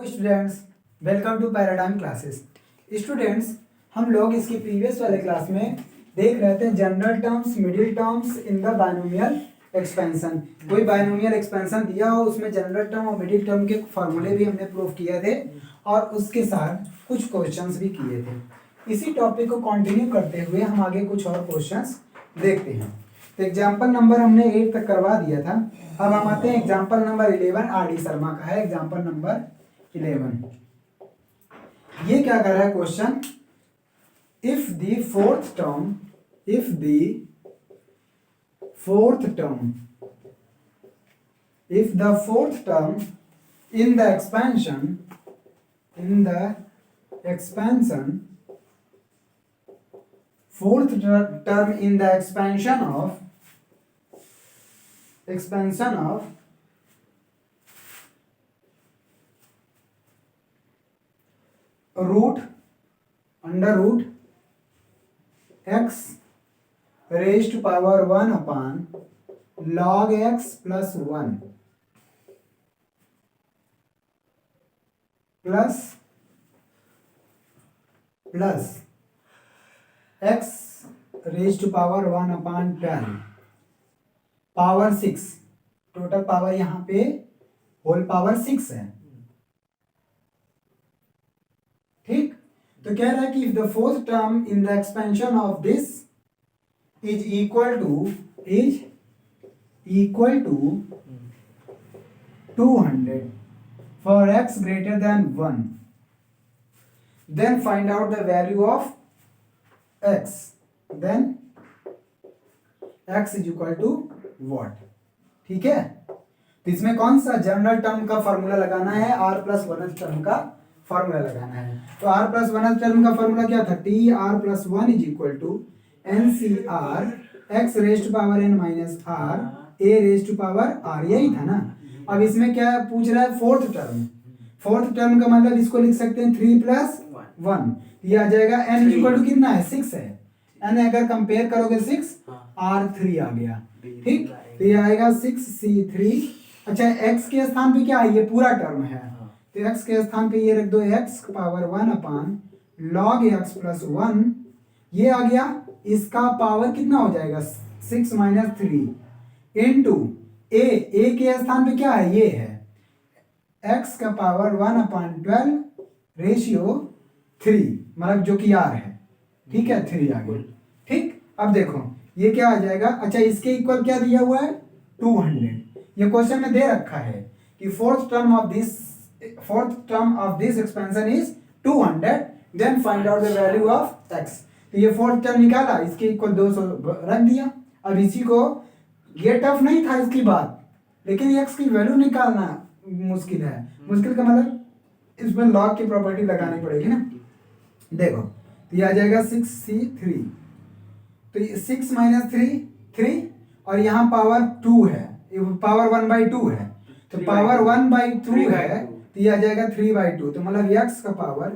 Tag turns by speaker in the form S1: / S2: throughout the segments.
S1: Students, welcome to Paradigm classes. Students, हम लोग इसके प्रीवियस वाले क्लास में देख रहे थे general terms, middle terms in the binomial expansion. कोई बायनोमियल एक्सपेंशन दिया हो, उसमें जनरल टर्म और मिडिल टर्म के फॉर्मूले भी हमने प्रूव किए थे और उसके साथ कुछ क्वेश्चंस भी किए थे। इसी टॉपिक को कंटिन्यू करते हुए हम आगे कुछ और क्वेश्चंस देखते हैं। तो एग्जाम्पल नंबर हमने 8 तक करवा दिया था। अब हम आते हैं example number 11। R D Sharma का है एग्जाम्पल नंबर 11। ये क्या कर रहा है question, if the fourth term in the expansion fourth term in the expansion of under root x raised to power 1 upon log x plus 1 plus x raised to power 1 upon 10 power 6, total power यहाँ पे whole power 6 है। ठीक, तो कह रहा है कि if the fourth term in the expansion of this is equal to 200 for x greater than 1, then find out the value of x, then x is equal to what। ठीक है, तो इसमें कौन सा जनरल टर्म का formula लगाना है, r plus one term का फॉर्मूला लगाना है। तो r प्लस वन टर्म का फॉर्मूला क्या था, T R plus one is equal to N C R X raise to power N minus R A raise to power R, यही था ना। अब इसमें क्या पूछ रहा है, फोर्थ टर्म का मतलब इसको लिख सकते हैं 3 प्लस 1, ये आ जाएगा n इक्वल टू कितना है, 6 है। n अगर कंपेयर करोगे 6 r3 आ गया। ठीक, तो ये आएगा 6c3। अच्छा, x के स्थान पे क्या है, ये पूरा टर्म है, तो x के स्थान पे ये रख दो x पावर 1 अपान log x प्लस 1, ये आ गया। इसका पावर कितना हो जाएगा, 6 माइनस 3 इंटू ए के स्थान पे क्या है, ये है x का पावर 1 अपान 12 रेशियो 3, मतलब जो कि r है। ठीक है, 3 आ गया। ठीक, अब देखो ये क्या आ जाएगा। अच्छा, इसके इक्वल क्या दिया हुआ है, 200। ये क्वेश्चन में दे रखा है कि fourth term of this expansion is 200, then find out the value of x। तो ये फोर्थ टर्म निकाला, इसके इक्वल 200 रख दिया। अब इसी को, ये टफ नहीं था इसकी बात, लेकिन x की वैल्यू निकालना मुश्किल है। मुश्किल का मतलब इसमें लॉग की प्रॉपर्टी लगानी पड़ेगी ना। देखो, तो ये आ जाएगा 6c3, तो ये 6 माइनस 3 और यहाँ पावर 2 है, पावर 1/2 है, तो पावर 1/2 है, तो ये आ जाएगा 3/2। तो मतलब x का पावर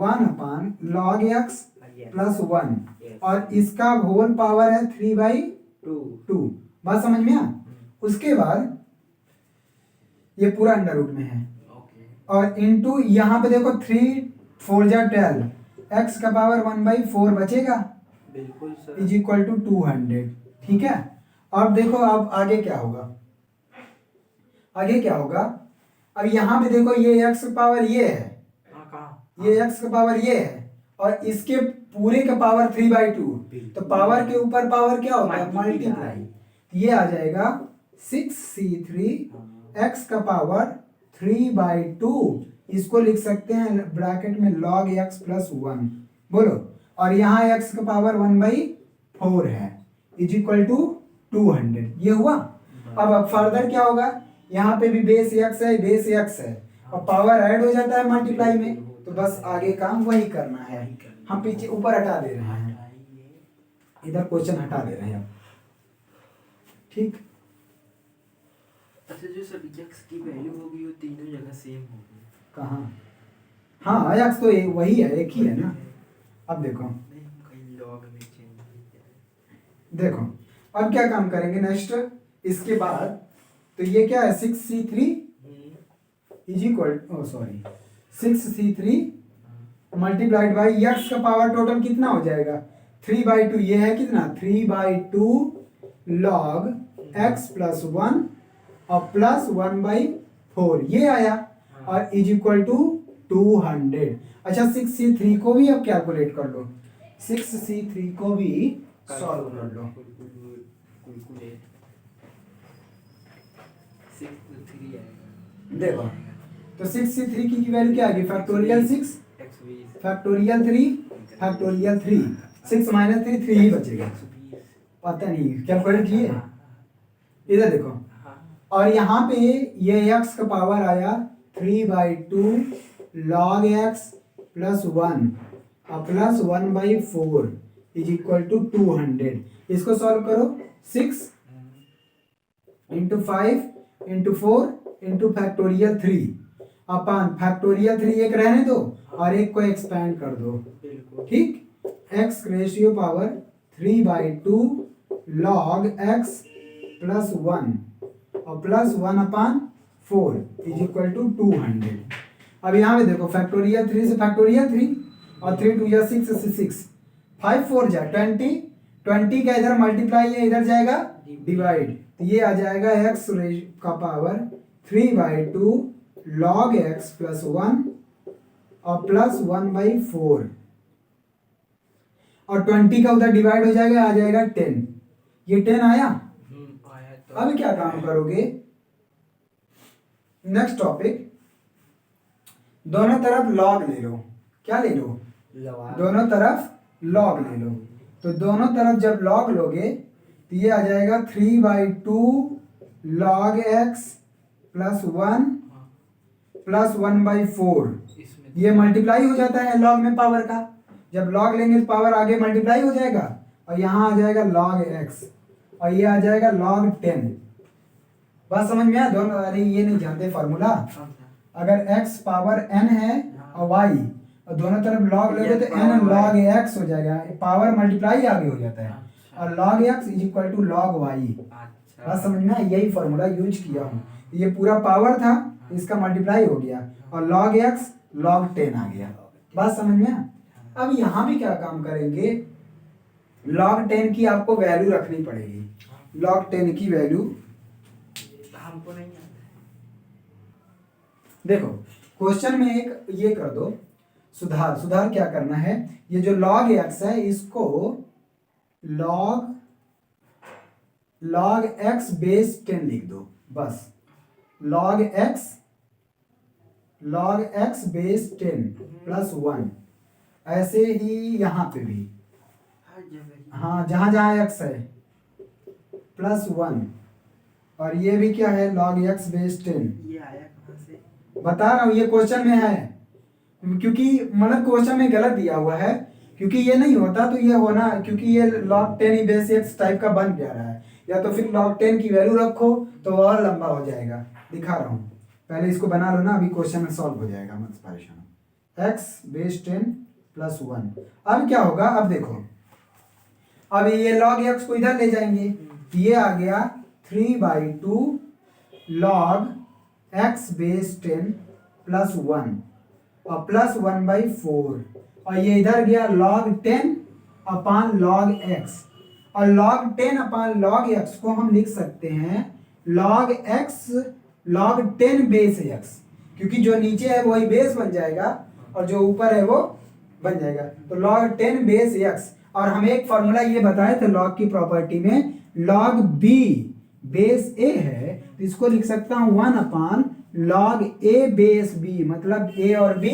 S1: 1 अपान log x प्लस 1 और इसका होल पावर है 3/2। बात समझ में आ। उसके बाद ये पूरा अंडर रूट में है और इनटू यहाँ पे देखो 3 4 जा 12, x का पावर 1/4 बचेगा, बिल्कुल सर, इज इक्वल टू 200। ठीक है, अब देखो अब आगे क्या होगा, अब यहाँ पे देखो ये x का पावर ये है, ये x का पावर ये है और इसके पूरे का पावर 3/2, तो पावर के ऊपर पावर क्या होता है, मल्टीप्लाई। ये आ जाएगा 6c3 x का पावर 3/2, इसको लिख सकते हैं ब्रैकेट में log x प्लस 1, बोलो। और यहाँ x का पावर 1/4 है, इज इक्वल टू 200। ये हुआ। अब फर्दर क्या होगा, यहाँ पे भी बेस x है और पावर ऐड हो जाता है मल्टीप्लाई में, तो बस आगे काम वही करना है। हम पीछे ऊपर हटा दे रहे हैं, इधर क्वेश्चन हटा दे रहे हैं। ठीक,
S2: अच्छा, जो सब x की वैल्यू होगी वो तीनों जगह सेम होगी।
S1: कहाँ, हाँ x तो वही है, एक ही है ना। अब देखो, अब क्या काम करेंगे नेक्स्ट, इसके बाद तो ये क्या है 6c3 is equal, 6c3 multiplied by x का पावर टोटल कितना हो जाएगा 3/2, ये है कितना 3/2 log x प्लस 1 और प्लस 1/4 ये आया और इज इक्वल टू 200। अच्छा 6c3 को भी अब कैलकुलेट कर लो, 6c3 को भी सॉल्व कर लो। देखो तो 6c3 की वैल्यू क्या आएगी फैक्टोरियल 6 फैक्टोरियल 3 फैक्टोरियल 3 6 माइनस 3 3 ही बचेगा, पता नहीं कैलकुलेट किए इधर देखो। और यहाँ पे ये x का पावर आया 3/2 log x प्लस 1 और प्लस 1/4 इज इक्वल टू 200। इसको सॉल्व करो 6 इंटू 5 इंटू 4 इंटू फैक्टोरियल 3 अपन फैक्टोरियल 3 एक रहने दो और एक को एक्सपेंड कर दो, ठीक। x ratio power 3/2 log x plus 1 और प्लस 1/4 इज इक्वल टू 200। अब यहाँ पे देखो फैक्टोरियल 3 से फैक्टोरियल 3 और 3 2 या 6 से 6 5 4 जा 20 20 का इधर मल्टीप्लाई है इधर जाएगा डिवाइड, तो ये आ जाएगा x का पावर 3/2 log x प्लस 1 और प्लस 1/4 और 20 का उधर डिवाइड हो जाएगा आ जाएगा 10। ये 10 आया। अब क्या काम करोगे नेक्स्ट टॉपिक, दोनों तरफ log ले लो, क्या ले लो दोनों तरफ log ले लो। तो दोनों तरफ जब log लोगे तो ये आ जाएगा 3/2 log x प्लस 1 प्लस 1/4, ये मल्टीप्लाई हो जाता है log में पावर का, जब log लेंगे तो पावर आगे मल्टीप्लाई हो जाएगा और यहाँ आ जाएगा log x और ये आ जाएगा log 10। बात समझ में आया दोनों? अरे ये नहीं जानते फार्मूला, अगर x पावर n है और y और दोनों तरफ log लोगे तो n log x हो जाएगा, पावर मल्टीप्लाई आगे हो जाता है और log x is equal to log y। बात समझ में आया? यही फार्मूला यूज किया हूँ, ये पूरा पावर था इसका मल्टीप्लाई हो गया और log x log 10 आ गया। बात समझ में आया? अब यहाँ भी क्या काम करेंगे, log 10 की आपको वैल्यू रखनी पड़ेगी, log 10 की वैल्यू
S2: हमको नहीं आता।
S1: देखो क्वेश्चन में एक ये कर दो सुधार क्या करना है, ये जो log x है इसको log x बेस 10 लिख दो बस, log x बेस 10 प्लस 1। ऐसे ही यहाँ पे भी हाँ जहाँ जहाँ x है प्लस 1 और ये भी क्या है log x बेस 10।
S2: ये आया कहाँ से?
S1: बता रहा हूँ ये क्वेश्चन में है, क्योंकि मतलब क्वेश्चन में गलत दिया हुआ है, क्योंकि ये नहीं होता तो ये होना, क्योंकि ये log 10 बेस x टाइप का बन जा रहा है, या तो फिर log 10 की वैल्यू रखो तो और लंबा हो जाएगा। दिखा रहा हूँ, पहले इसको बना लो ना, अभी क्वेश्चन में सॉल्व हो जाएगा, मत परेशान हो। x बेस 10 प्लस 1, अब क्या होगा, अब देखो अब ये log x को इधर ले जाएंगे, ये आ गया 3/2 log x बेस 10 प्लस 1 और प्लस 1/4 और ये इधर गया log 10 अपान log x और log 10 अपान log x को हम लिख सकते हैं log x log 10 base x, क्योंकि जो नीचे है वही बेस बन जाएगा और जो ऊपर है वो बन जाएगा, तो log 10 बेस x। और हमें एक फॉर्मूला ये बताया था log की प्रॉपर्टी में, log b बेस a है तो इसको लिख सकता हूँ 1 अपान log a बेस b, मतलब a और b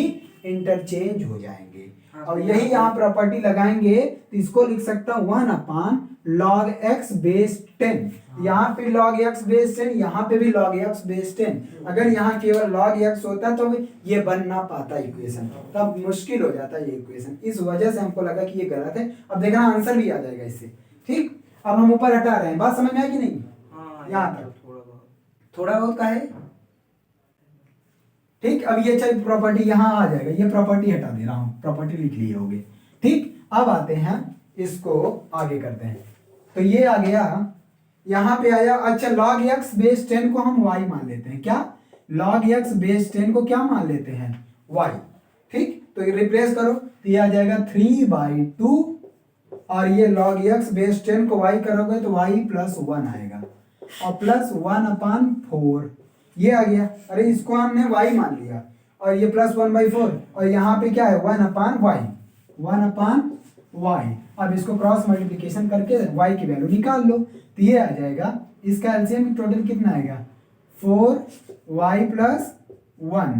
S1: इंटरचेंज हो जाएंगे और यही यहाँ प्रॉपर्टी लगाएंगे तो इसको लिख सकता हूँ 1 अपान log x बेस 10। यहाँ पे log x बेस 10, यहाँ पे भी log x बेस 10। अगर यहाँ केवल log x होता तो ये बन ना पाता इक्वेशन, तब मुश्किल हो जाता ये इक्वेशन, इस वजह से हमको लगा कि ये गलत है। अब देखना आंसर भी आ जाएगा इससे, ठीक। अब हम ऊपर हटा रहे हैं, बात समझ में आई कि नहीं? यहाँ तक थोड़ा बहुत का है, ठीक। अब ये चल प्रॉपर्टी यहाँ आ जाएगा, ये प्रॉपर्टी हटा दे रहा हूँ, प्रॉपर्टी लिख लिए होगे, ठीक। अब आते हैं इसको आगे करते हैं, तो ये आ गया यहाँ पे आया। अच्छा log x बेस 10 को हम y मान लेते हैं, क्या log x बेस 10 को क्या मान लेते हैं वाई। ठीक, तो ये रिप्लेस करो तो ये आ जाएगा 3/2 और ये log x बेस 10 को y करोगे तो y प्लस 1 आएगा और प्लस 1/4 ये आ गया। अरे इसको हमने y मान लिया और ये प्लस 1/4 और यहाँ पे क्या है 1/y 1/y। अब इसको क्रॉस मल्टीप्लिकेशन करके y की वैल्यू निकाल लो तो ये आ जाएगा। इसका एलसीएम टोटल कितना आएगा 4y प्लस 1।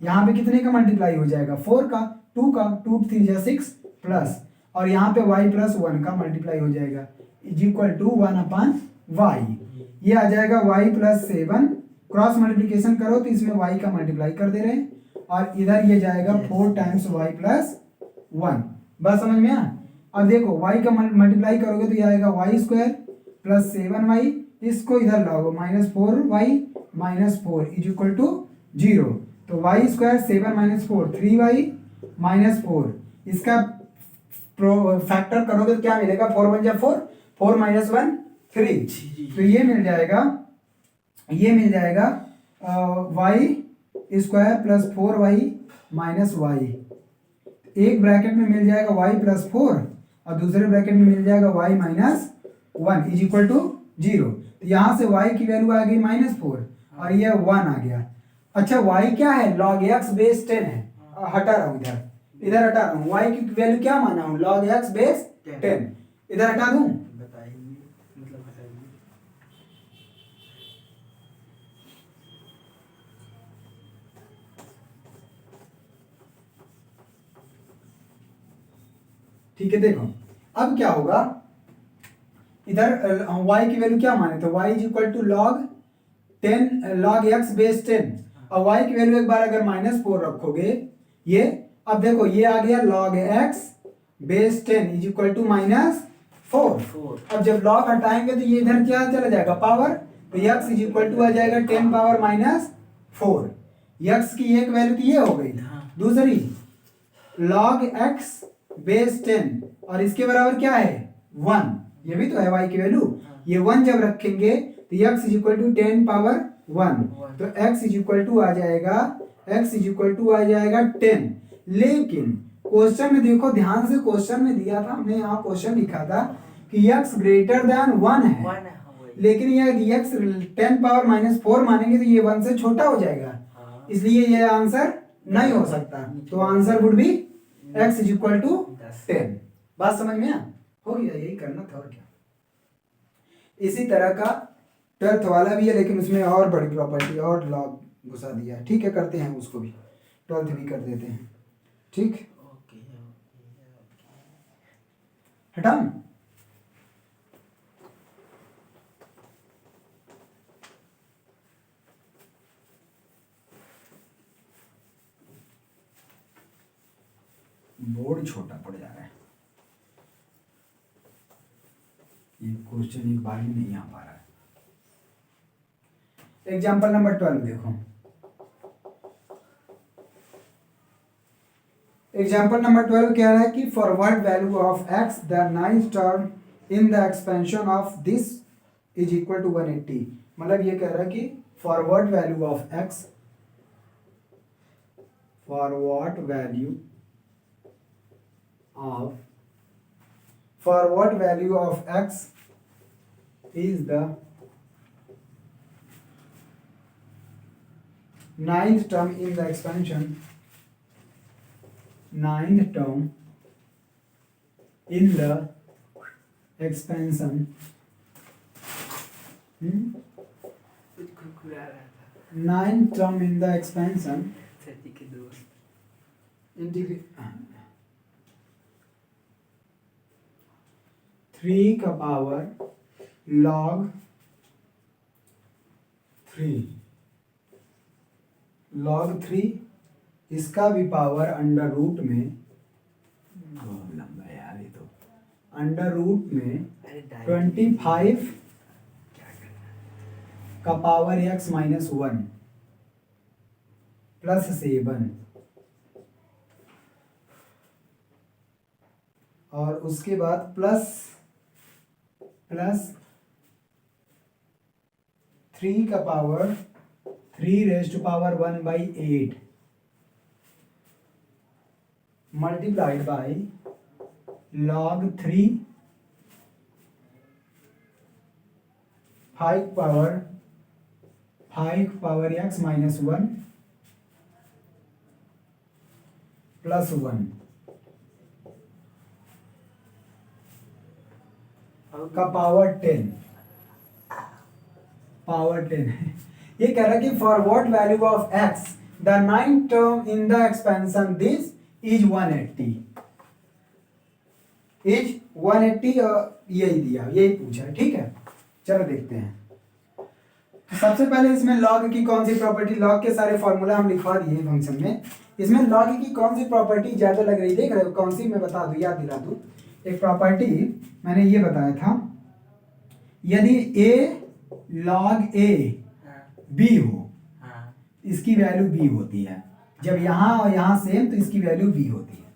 S1: यहाँ पे कितने का मल्टीप्लाई हो जाएगा 4 का 2 का 2 3 जा 6 प्लस और यहाँ पे y प्लस 1 का मल्टीप्लाई हो जाएगा इज इक्वल टू 1/y। ये आ जाएगा y प्लस 7। क्रॉस मल्टीप्लिकेशन करो तो इसमें y का मल्टीप्लाई कर दे रहे हैं और इधर ये जाएगा 4 टाइम्स y प्लस 1। बस समझ में आया। अब देखो y का मल्टीप्लाई करोगे तो ये आएगा y स्क्वायर प्लस 7y, इसको इधर लाओगे -4y -4 इज इक्वल टू 0। तो y स्क्वायर 7 - 4 3y -4, इसका फैक्टर करोगे तो क्या मिलेगा 4 1 जा 4 4 - 1 3। तो ये मिल जाएगा y square plus 4y -y। एक ब्रैकेट में मिल जाएगा y प्लस 4 और दूसरे ब्रैकेट में मिल जाएगा y -1 इज इक्वल टू 0। तो यहाँ से y की वैल्यू आ गई -4 और ये 1 आ गया। अच्छा y क्या है log x बेस 10 है। हटा रहा हूँ इधर हटा रहा हूँ। y की वैल्यू क्या माना हूँ log x बेस 10। इधर हटा दूँ
S2: बताइए मतलब बताइए।
S1: ठीक है। देखो अब क्या होगा इधर y की वैल्यू क्या माने तो y is equal to log x base 10 और y की वैल्यू एक बार अगर -4 रखोगे ये अब देखो ये आ गया log x base 10 is equal to -4। अब जब log हटाएंगे तो ये इधर क्या चला जाएगा पावर, तो x इज इक्वल टू आ जाएगा 10 पावर -4। x की एक वैल्यू तो ये हो गई, दूसरी log x बेस 10 और इसके बराबर क्या है 1, ये भी तो है y की वैल्यू। ये 1 जब रखेंगे तो x is equal to 10 power 1, तो x इज इक्वल टू आ जाएगा 10। लेकिन क्वेश्चन में देखो ध्यान से, क्वेश्चन में दिया था हमने, यहाँ क्वेश्चन लिखा था कि x ग्रेटर देन 1 है, लेकिन ये x 10 पावर -4 मानेंगे तो ये 1 से छोटा हो जाएगा, इसलिए ये आंसर नहीं हो सकता। तो answer would be x is equal to 10। बात समझ में हो गया, यही करना था और क्या। इसी तरह का 12th वाला भी है लेकिन उसमें और बड़ी प्रॉपर्टी और लॉग घुसा दिया है। ठीक है, करते हैं उसको भी, 12th भी कर देते हैं। ठीक, हटाऊं बोर्ड छोटा पड़ जा रहा है, ये क्वेश्चन एक बार में नहीं आ पा रहा है। एग्जाम्पल नंबर 12 देखो। एग्जाम्पल नंबर 12 कह रहा है कि for what value of x the ninth term in the expansion of this is equal to 180। मतलब ये कह रहा है कि for what value of x, for what value of x is the ninth term in the expansion, ninth term in the expansion, ninth term in the expansion integrate 3 का power log 3 इसका भी power under root में, बहुत लंबा है यार ये तो, अंडर रूट में 25 का पावर x -1 प्लस 7 और उसके बाद प्लस 3 का power 3 raise to power 1/8 multiplied by log 3 5 power x minus 1 plus 1 का पावर 10 ये कह रहा है कि for what value of x the ninth term in the expansion this is 180 यही दिया, यही पूछा है। ठीक है, चलो देखते हैं। तो सबसे पहले इसमें लॉग की कौन सी प्रॉपर्टी, लॉग के सारे फॉर्मूला हम लिखवा दिए फंक्शन में। इसमें लॉग की कौन सी प्रॉपर्टी ज्यादा लग रही, देख रहे हो कौन सी, मैं बता दूं, याद दिला दूं। एक प्रॉपर्टी मैंने ये बताया था, यदि a log a b हो, इसकी वैल्यू b होती है। जब यहाँ और यहाँ सेम तो इसकी वैल्यू b होती है।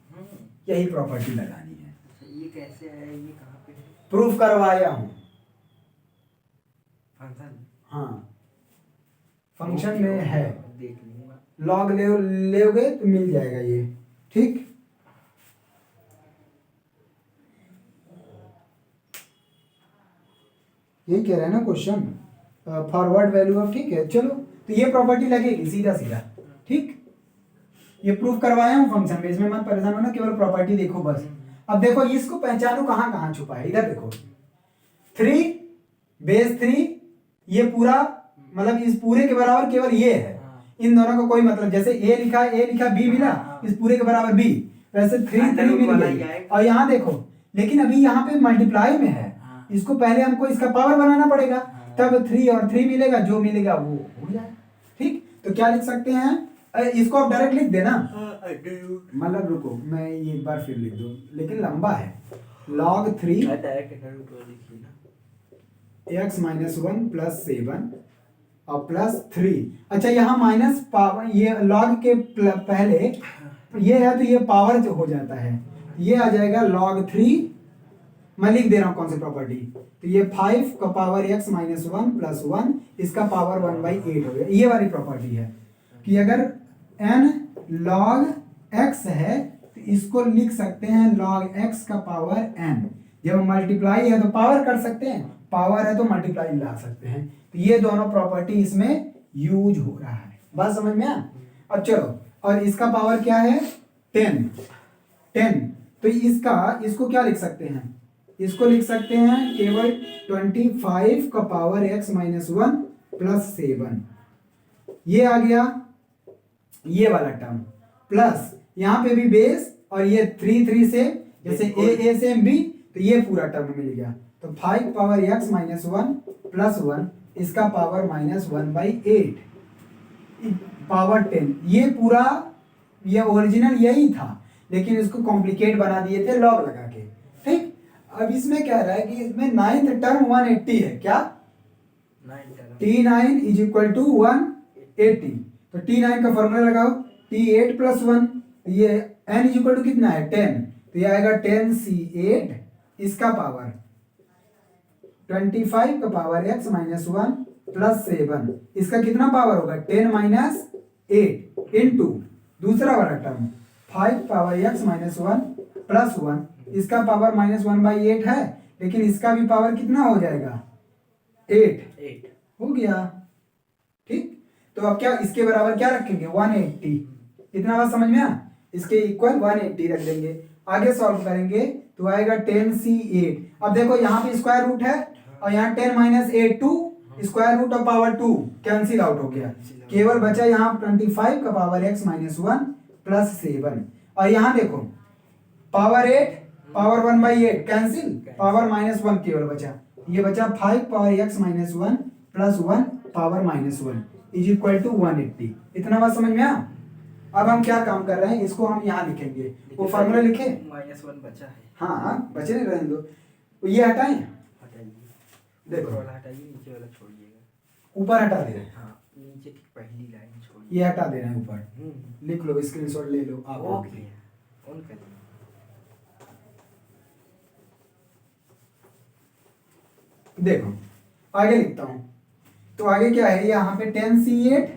S1: यही प्रॉपर्टी लगानी है।
S2: ये कैसे है, ये कहाँ पे है?
S1: प्रूफ करवाया हूँ।
S2: फंक्शन,
S1: हाँ फंक्शन में है,
S2: देख लूंगा।
S1: लॉग लोगे तो मिल जाएगा ये। ठीक, यही कह रहा है ना क्वेश्चन, फॉरवर्ड वैल्यू ऑफ। ठीक है, चलो तो ये प्रॉपर्टी लगेगी सीधा सीधा। ठीक, ये प्रूफ करवाया हूँ फंक्शन में, इसमें मत परेशान होना, केवल प्रॉपर्टी देखो बस। अब देखो इसको पहचानो कहाँ कहाँ छुपा है, इधर देखो 3 बेस 3, ये पूरा मतलब इस पूरे के बराबर केवल ये है, इन दोनों का कोई मतलब, जैसे a लिखा b मिला, इस पूरे के बराबर b, वैसे 3 3 मिल गई। और यहाँ देखो, लेकिन अभी यहाँ पे मल्टीप्लाई में है, इसको पहले हमको इसका पावर बनाना पड़ेगा, तब 3 और 3 मिलेगा, जो मिलेगा वो हो जाएगा। ठीक, तो क्या लिख सकते हैं, इसको आप डायरेक्ट लिख देना, मतलब रुको मैं ये एक बार फिर लिख दूं, लेकिन लंबा है। log 3 x माइनस 1 प्लस 7 और प्लस 3। अच्छा यहाँ माइनस पावर, ये log के पहले ये है तो ये पावर जो हो जाता है, ये आ जाएगा log 3। मैं लिख दे रहा हूँ कौन सी प्रॉपर्टी, तो ये 5 का पावर x माइनस 1 प्लस 1, इसका पावर 1/8 हो गया। ये वाली प्रॉपर्टी है कि अगर n log x है तो इसको लिख सकते हैं log x का पावर n। जब मल्टीप्लाई है तो पावर कर सकते हैं, पावर है तो मल्टीप्लाई ला सकते हैं। तो ये दोनों प्रॉपर्टी इसमें यूज हो रहा है, बात समझ में आ। अब चलो, और इसका पावर क्या है 10, तो इसको क्या लिख सकते हैं, इसको लिख सकते हैं केवल 25 का पावर x माइनस 1 प्लस 7, ये आ गया ये वाला टर्म, प्लस यहाँ पे भी बेस, और ये 3 से जैसे a से b, तो ये पूरा टर्म मिल गया। तो 5 पावर x माइनस 1 प्लस 1, इसका पावर माइनस 1/8 पावर 10। ये पूरा, ये ओरिजिनल यही था, लेकिन इसको कॉम्प्लिकेट बना दिए थे लॉग लगा के। ठीक, अब इसमें कह रहा है कि इसमें 9th टर्म 180 है, क्या T9 इज इक्वल टू 180। तो T9 का फॉर्मूला लगाओ, T8 प्लस 1, ये n इज इक्वल टू कितना है 10, तो ये आएगा 10C8, इसका पावर 25 का पावर x माइनस 1 प्लस 7, इसका कितना पावर होगा 10 माइनस 8 इंटू दूसरा वाला term 5 power x minus 1 plus 1, इसका पावर माइनस 1/8 है, लेकिन इसका भी पावर कितना हो जाएगा 8 हो गया। ठीक, तो अब क्या इसके बराबर क्या रखेंगे 180, इतना बात समझ में आ, इसके इक्वल 180 रख देंगे। आगे सॉल्व करेंगे तो आएगा 10C8। अब देखो यहाँ पे स्क्वायर रूट है, और यहाँ 10 minus 8 2, square root of power 2 cancel out हो गया, केवल बचा यहाँ 25 का पावर x माइनस 1 प्लस 7, और यहाँ देखो power 8 power 1/8 cancel, power minus 1 केवल बचा, ये बचा 5 power x minus 1 plus 1 power minus 1 is equal to 180। इतना बात समझ में आ। अब हम क्या काम कर रहे हैं, इसको हम यहाँ लिखेंगे, वो फॉर्मूला लिखे,
S2: -1 बचा है।
S1: हाँ बचे नहीं, रहने दो, ये हटाएं, देखो
S2: हटाइए, नीचे वाला छोड़िएगा,
S1: ऊपर हटा दे रहे हैं,
S2: हाँ नीचे की पहली लाइन छोड़िए,
S1: ये हटा दे रहे हैं ऊपर, लिख लो स्क्रीनशॉट ले लो आप।
S2: ओके ऑन कर दो।
S1: देखो आगे लिखता हूं, तो आगे क्या है, यहाँ पे 10C8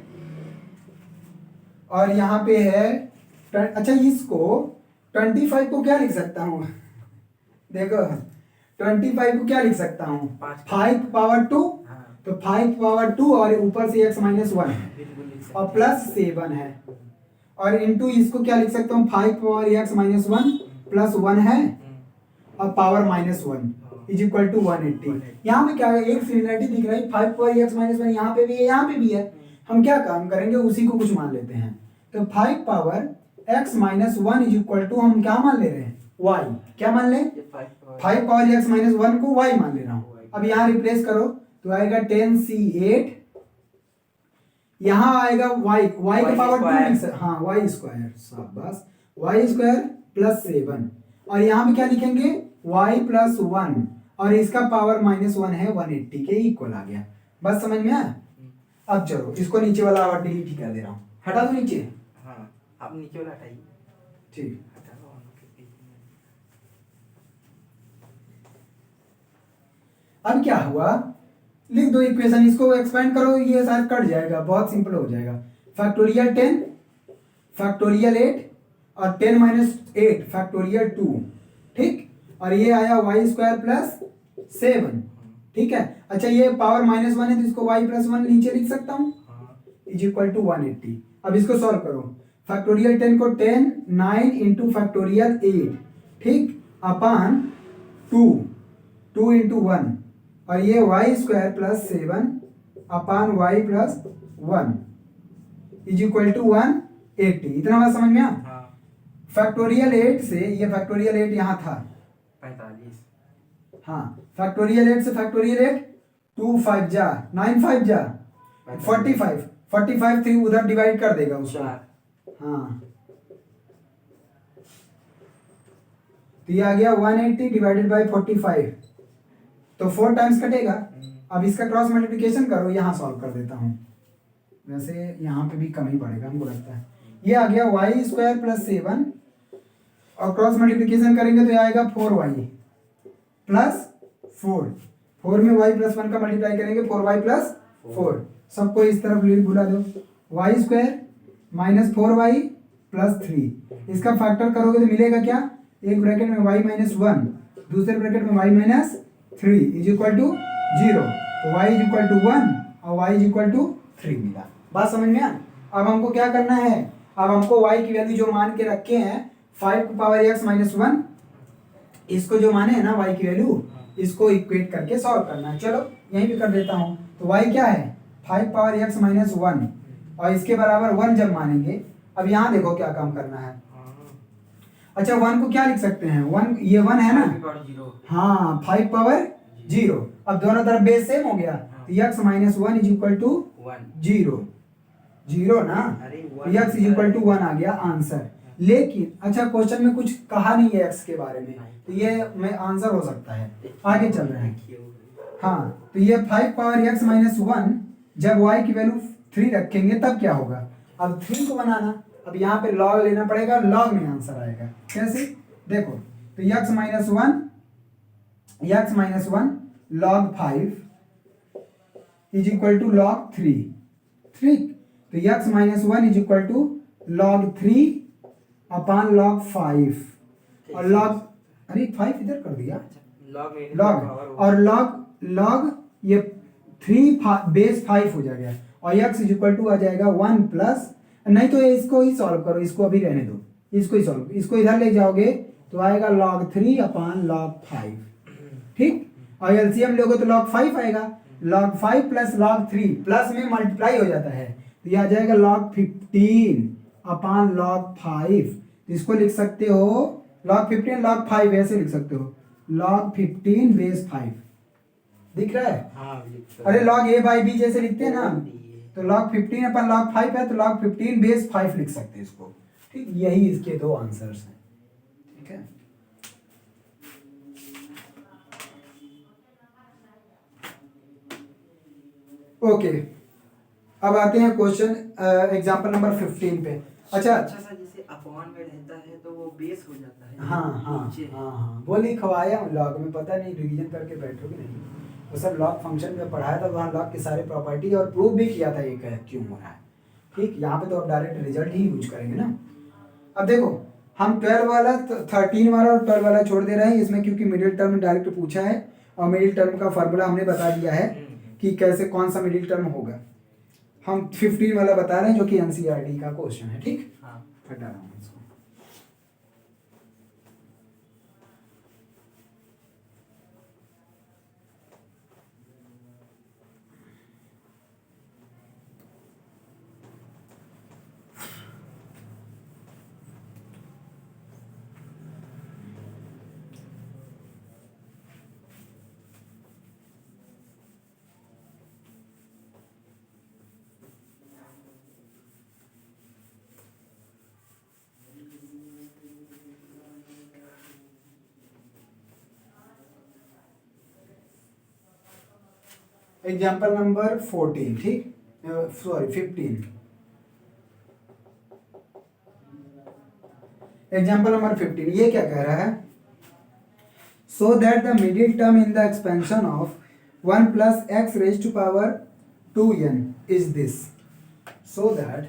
S1: और यहाँ पे है अच्छा इसको 25 को क्या लिख सकता हूँ? देखो 25 को क्या लिख सकता हूँ? 5 पावर 2, तो 5 पावर 2 और ऊपर से x माइनस 1 है और प्लस 7 है, और इंटू इसको क्या लिख सकता हूँ? 5 पावर x माइनस 1 प्लस 1 है और power minus 1 is equal to 180। यहाँ पे क्या है, एक सिमिलरिटी दिख रही है, 5 पावर x माइनस 1 यहाँ पे भी है, यहाँ पे भी है। हम क्या काम करेंगे, उसी को कुछ मान लेते हैं। तो 5 power x minus 1 is equal to, हम क्या मान ले रहे हैं? y। क्या मान ले? 5 पावर x माइनस 1 को y मान ले रहा हूँ। अब यहाँ रिप्लेस करो तो आएगा 10c8, यहाँ आएगा y का पावर 2, हाँ y स्क्वायर, शाबाश, y स्क्वायर प्लस 7, और यहाँ पे क्या लिखेंगे? y प्लस 1 और इसका पावर माइनस 1 है, 180 के इक्वल आ गया। बस समझ में आया? अब चलो इसको नीचे वाला और डिलीट ही कर दे रहा हूँ, हटा दो नीचे।
S2: हाँ, आप नीचे वाला हटाइए।
S1: ठीक,
S2: हटा दो ऑन करके।
S1: अब क्या हुआ, लिख दो इक्वेशन, इसको एक्सपेंड करो, ये शायद कट जाएगा, बहुत सिंपल हो जाएगा। फैक्टोरियल 10 फैक्टोरियल 8 और 10 माइनस 8 फैक्टोरियल 2, ठीक, और ये आया y स्क्वायर प्लस 7, ठीक है। अच्छा ये पावर माइनस 1 है तो इसको y प्लस 1 नीचे लिख सकता हूँ, इज इक्वल टू 180। अब इसको सॉल्व करो, फैक्टोरियल 10 को 10 9 इंटू फैक्टोरियल 8, ठीक, अपान 2 इंटू 1, और ये y square plus 7 upon y plus 1 is equal to 180। इतना बात समझ में आ? फैक्टोरियल 8 से ये फैक्टोरियल 8 यहाँ था
S2: 45,
S1: हाँ, फैक्टोरियल 8 से फैक्टोरियल 8, 2 5 जा 9 5 जा 45, 45 3 उधर डिवाइड कर देगा उसको, हाँ, तो ये आ गया 180 डिवाइडेड बाय 45, तो 4 टाइम्स कटेगा। अब इसका क्रॉस मल्टीप्लिकेशन करो, यहाँ सॉल्व कर देता हूँ, वैसे यहाँ पे भी कम ही पड़ेगा हमको लगता है। ये आ गया y स्क्वायर प्लस 7 और क्रॉस मल्टीप्लिकेशन करेंगे तो ये आएगा 4y प्लस 4 में y प्लस 1 का मल्टीप्लाई करेंगे 4y प्लस 4, सबको इस तरफ भुला दो, y square minus 4y plus 3, इसका फैक्टर करोगे तो मिलेगा क्या? एक ब्रैकेट में y माइनस 1, दूसरे ब्रैकेट में y minus 3 is equal to 0, तो y इज इक्वल टू 1 और y इज इक्वल टू 3 मिला। बात समझ में आ? अब हमको क्या करना है, अब हमको y की वैल्यू जो मान के रखे हैं 5 पावर x माइनस 1, इसको जो माने है ना y की वैल्यू, इसको इक्वेट करके सॉल्व करना है। चलो यहीं पे कर देता हूँ, तो y क्या है? 5 पावर x माइनस 1 और इसके बराबर 1 जब मानेंगे, अब यहाँ देखो क्या काम करना है। अच्छा 1 को क्या लिख सकते हैं? 1, ये 1 है ना, हाँ, 5 पावर 0, अब दोनों तरफ बेस सेम हो गया, तो x minus 1 is equal to 0 ना, x इज इक्वल टू 1 आ गया आंसर। लेकिन अच्छा क्वेश्चन में कुछ कहा नहीं है x के बारे में, तो ये में आंसर हो सकता है। आगे चल रहे हैं, हाँ, तो ये 5 पावर x माइनस 1 जब y की वैल्यू 3 रखेंगे तब क्या होगा? अब 3 को बनाना, अब यहाँ पे log लेना पड़ेगा, log में आंसर आएगा। कैसे? देखो, तो x minus 1 log 5 is equal to log 3, ठीक, तो x minus 1 is equal to log 3 upon log 5, और log, अरे 5 इधर कर दिया, log और log ये 3 बेस 5 हो जाएगा, और x इज इक्वल टू आ जाएगा 1 प्लस, नहीं तो इसको ही सॉल्व करो, इसको अभी रहने दो, इसको ही सॉल्व, इसको इधर ले जाओगे तो आएगा log 3 अपान log 5, ठीक, और एलसीएम लोगे तो log 5 आएगा, log 5 प्लस log 3 प्लस में मल्टीप्लाई हो जाता है, तो ये आ जाएगा log 15 अपान log 5, तो इसको लिख सकते हो log 15 log 5, ऐसे लिख सकते हो log 15 बेस 5, दिख रहा है?
S2: हाँ,
S1: अरे log a बाई b जैसे लिखते हैं ना, तो log 15 अपन log 5 है तो log 15 बेस 5 लिख सकते हैं इसको, ठीक, यही इसके दो आंसर्स हैं, ठीक है। ओके, अब आते हैं क्वेश्चन एग्जांपल नंबर 15 पे। अच्छा
S2: सा जैसे अपॉन में रहता है तो वो बेस हो जाता है,
S1: हाँ, बोली खवाया हूँ लॉग में, पता नहीं रिवीजन करके बैठोगे नहीं, वो सब लॉग फंक्शन में पढ़ाया था, वहाँ लॉग के सारे प्रॉपर्टी और प्रूव भी किया था ये क्यों हो रहा है, ठीक। यहाँ पे तो अब डायरेक्ट रिजल्ट ही यूज करेंगे ना। अब देखो हम 12 वाला 13 वाला और 12 वाला छोड़ दे रहे हैं इसमें, क्योंकि मिडिल टर्म डायरेक्ट पूछा है और मिडिल टर्म का फार्मूला हमने बता दिया है कि कैसे कौन सा मिडिल टर्म होगा। हम 15 वाला बता रहे हैं जो कि एनसीईआरटी का क्वेश्चन है, ठीक।
S2: हाँ
S1: हटा रहा हूँ इसको। एग्जाम्पल नंबर 14, ठीक, सॉरी 15। एग्जाम्पल नंबर 15 ये क्या कह रहा है? So that the middle term in the expansion of 1 plus x raise to power 2n is this. So that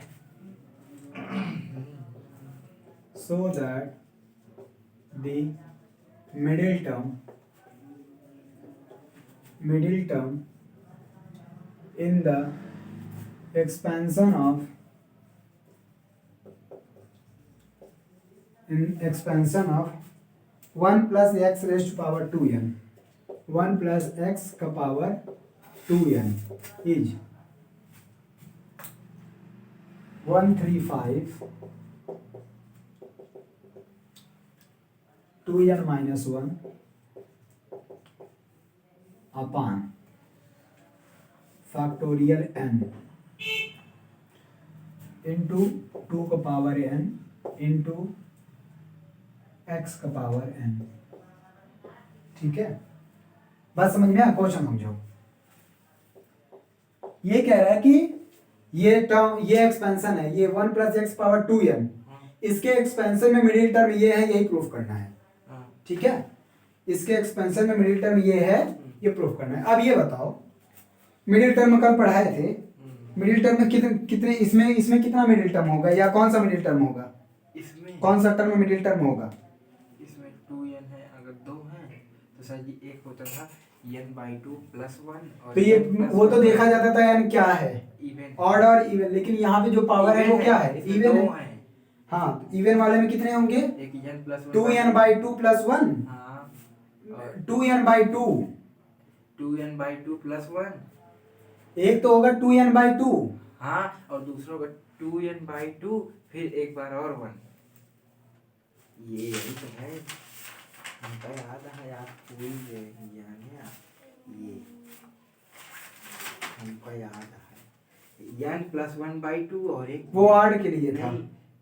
S1: the middle term in the expansion of 1 plus x raised to power 2n, 1 plus x का power 2n is 135 2n minus 1 upon factorial n into 2 का power n into x का power n, ठीक है। बात समझ में आया? Question समझो। ये कह रहा है कि ये टर्म, ये एक्सपेंशन है, ये 1 प्लस एक्स पावर 2n, इसके एक्सपेंशन में मिडिल टर्म ये है, यही प्रूफ करना है, ठीक है। इसके एक्सपेंशन में मिडिल टर्म ये है, ये प्रूफ करना है। अब ये बताओ, मिडिल टर्म कल पढ़ाए थे, मिडिल टर्म में कितने इसमें कितना मिडिल टर्म होगा, या कौन सा मिडिल टर्म होगा?
S2: इसमें
S1: कौन सा टर्म में मिडिल टर्म होगा?
S2: इसमें 2n है, अगर 2 है तो सर जी एक होता था n/2 + 1, और
S1: तो ये वो तो देखा जाता था n क्या है,
S2: इवन,
S1: ऑड और इवन, लेकिन यहाँ पे जो पावर है वो क्या है? इवन है।
S2: है।
S1: हाँ, इवन वाले में कितने होंगे?
S2: एक n+1
S1: 2n/2 + 1,
S2: हाँ, और
S1: 2n/2,
S2: 2n/2 + 1,
S1: एक तो होगा 2n/2,
S2: हाँ, और दूसरा होगा 2n/2 फिर एक बार और 1। ये यही तो है, हमको याद है यार, पूरी जाने ये हमको याद है, n+1/2 और एक
S1: वो ऑड के लिए था।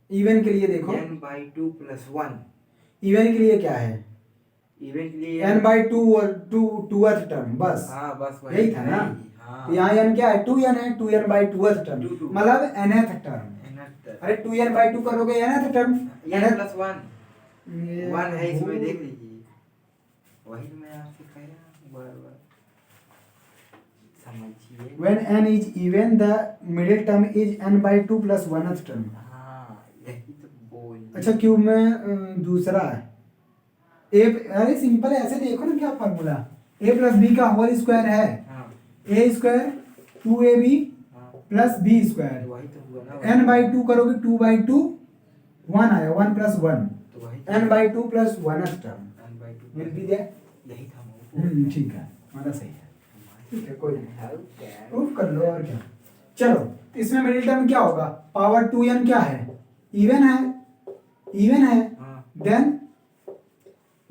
S1: इवन के लिए देखो,
S2: n/2 + 1,
S1: इवन के लिए क्या है?
S2: इवन के लिए
S1: n/2 और 2th टर्म, बस
S2: हाँ बस
S1: यही था ना।
S2: हाँ,
S1: तो यहाँ n क्या है? 2n है, 2n/2th टर्म,
S2: 2
S1: मतलब nth टर्म। अरे 2n/2 करोगे nth टर्म,
S2: n+1 1 है इसमें, देख लीजिए, वही तो मैं आपसे कह रहा हूँ बार-बार, समझिए।
S1: When n is even, the middle term is n/2 + 1th term.
S2: हाँ, यही तो बोल।
S1: अच्छा, क्यूब में दूसरा है a, अरे सिंपल है, ऐसे देखो ना क्या फार्मूला, a + b का होल स्क्वायर है,
S2: हाँ,
S1: a स्क्वायर 2ab
S2: हाँ,
S1: + b स्क्वायर,
S2: वही तो हुआ ना,
S1: n/2 करोगे 2/2 1 आया, 1 + 1,
S2: तो वही
S1: n/2 + 1th term
S2: n/2
S1: will be there.
S2: यही था
S1: ठीक है, हमारा सही है, ठीक है, कोई नहीं,
S2: हेल्प
S1: प्रूफ कर लो और क्या। चलो, इसमें मिडिल टर्म क्या होगा? पावर 2n क्या है? इवन है, इवन है।
S2: हाँ,
S1: then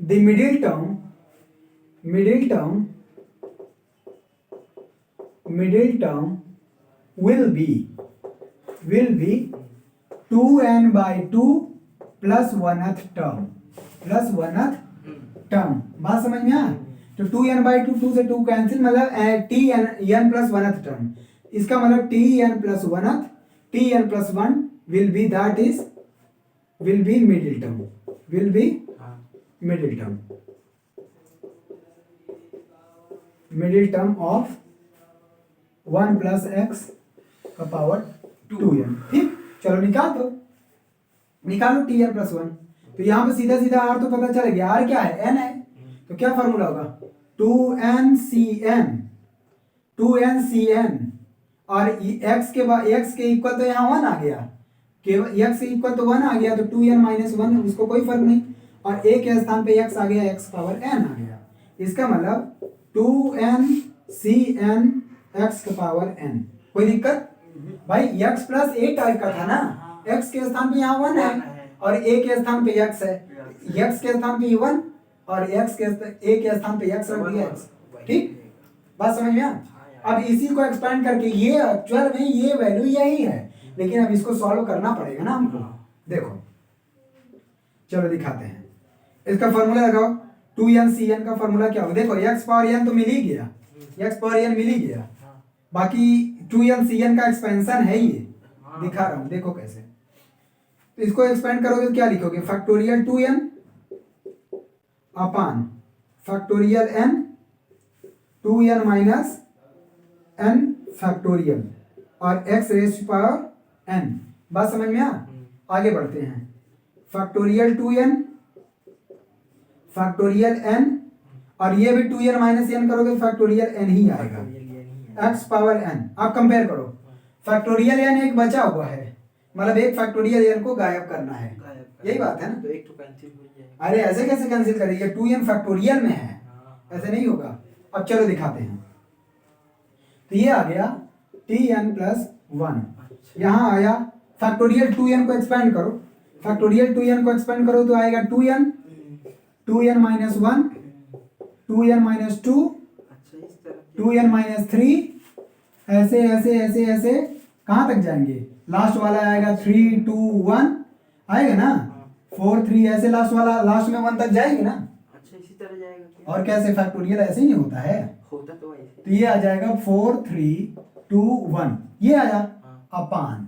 S1: the middle term will be 2n/2 + 1th term, बात समझ में आया? तो 2n/2, 2 से 2 कैंसिल, मतलब tn + 1th टर्म, इसका मतलब tn + 1th, tn + 1 will be middle term,
S2: हाँ,
S1: middle term of 1 plus x का पावर 2n, ठीक। चलो निकालो tn + 1, तो यहाँ पे सीधा सीधा आर तो पता चल गया, आर क्या है, एन है, तो क्या फॉर्मूला होगा, 2NCN, 2NCN, और x के बाद x के इक्वल तो यहाँ 1 आ गया, केवल x के इक्वल तो 1 आ गया, तो 2n-1, उसको कोई फर्क नहीं, और a के स्थान पे x आ गया, x पावर n आ गया। इसका मतलब 2NCN x के पावर n। कोई दिक्कत भाई, x प्लस a टाइप का था ना, x के स्थान पे यहाँ 1 है और a के स्थान पे x है, x के स्थान पे 1 और x के a के स्थान पे x रख दिया x। ठीक, बात समझ में आ? अब इसी को एक्सपेंड करके ये एक्चुअल में ये वैल्यू यही है, लेकिन अब इसको सॉल्व करना पड़ेगा ना हमको। देखो चलो दिखाते हैं, इसका फॉर्मूला लगाओ, 2NCN का फॉर्मूला क्या होगा, देखो x पावर n तो मिल ही गया, x पावर n मिल ही गया, बाकी 2NCN का एक्सपेंशन है ये, दिखा रहा हूं देखो कैसे। तो इसको एक्सपेंड करोगे तो क्या लिखोगे, factorial 2n upon factorial n 2n minus n factorial और x raise to power n। बात समझ में आ? आगे बढ़ते हैं, फैक्टोरियल 2n फैक्टोरियल n, और ये भी 2n माइनस n करोगे फैक्टोरियल n ही आएगा, x पावर n। आप कंपेयर करो, फैक्टोरियल n एक बचा हुआ है, मतलब एक फैक्टोरियल n को गायब करना है, यही बात है ना,
S2: तो एक तो कैंसिल हो जाएगा।
S1: अरे ऐसे कैसे कैंसिल करेंगे, 2n फैक्टोरियल में है, ऐसे नहीं होगा। अब चलो दिखाते हैं, तो ये आ गया tn+1, यहाँ आया फैक्टोरियल 2n को एक्सपेंड करो, फैक्टोरियल 2n को एक्सपेंड करो तो आएगा 2n, 2n-1, 2n-2, 2n-3, ऐसे ऐसे ऐसे ऐसे कहाँ तक जाएंगे, लास्ट वाला आएगा 3 2 1 आएगा ना, 4 3, ऐसे लास्ट वाला लास्ट में 1 तक जाएगी ना।
S2: अच्छा इसी तरह जाएगा क्या?
S1: और कैसे, फैक्टोरियल ऐसे ही नहीं होता है,
S2: होता तो ऐसे।
S1: तो ये आ जाएगा 4 3 2 1, ये आया अपान,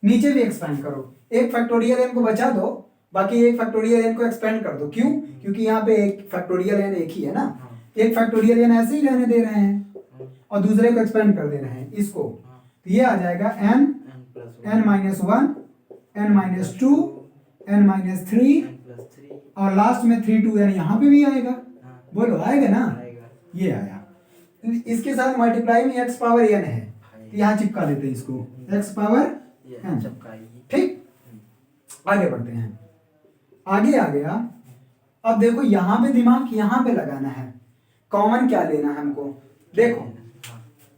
S1: नीचे भी एक्सपेंड करो, एक फैक्टोरियल n को बचा दो, बाकी एक फैक्टोरियल n को एक्सपेंड कर दो, क्यों, क्योंकि यहाँ पे एक फैक्टोरियल n एक ही है ना, एक फैक्टोरियल n ऐसे ही रहने दे रहे हैं और दूसरे को एक्सपेंड कर दे रहे हैं इसको, तो ये आ जाएगा n n-1 n-2 n-3 और लास्ट में 3 2n यहाँ पे भी आएगा, बोलो आएगा ना, ये आया। इसके साथ मल्टीप्लाई में x पावर n है, यहाँ चिपका देते हैं इसको, x पावर n, ठीक। आगे बढ़ते हैं, आगे आ गया। अब देखो यहाँ पे दिमाग यहाँ पे लगाना है, कॉमन क्या लेना है हमको, देखो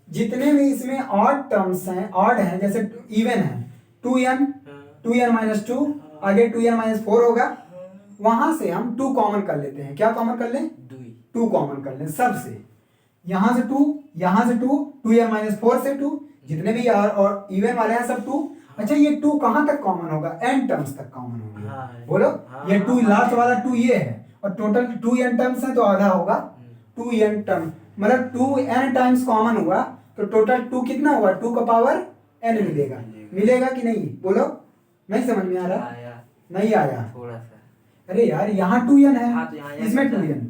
S1: जितने भी इसमें ऑड टर्म्स हैं, ऑड हैं, जैसे इवन है 2n 2n-2, आगे 2n-4 होगा, वहां से हम 2 कॉमन कर लेते हैं, क्या कॉमन कर लें, 2 कॉमन कर लें सबसे, यहाँ से 2, यहाँ से 2, 2n-4 से 2, जितने भी और इवन वाले हैं सब 2। अच्छा ये 2 कहाँ तक कॉमन होगा, n टर्म्स तक कॉमन होगा, बोलो ये 2 लास्ट वाला 2 ये है, और टोटल 2n टर्म्स है तो आधा होगा 2n टर्म, मतलब 2n टाइम्स कॉमन हुआ तो टोटल 2 कितना हुआ, 2 का पावर n मिलेगा, मिलेगा कि नहीं, बोलो, नहीं समझ में आ रहा, नहीं आया
S2: थोड़ा सा,
S1: अरे यार यहाँ 2n है,
S2: हाँ, तो यहाँ
S1: इसमें 2n,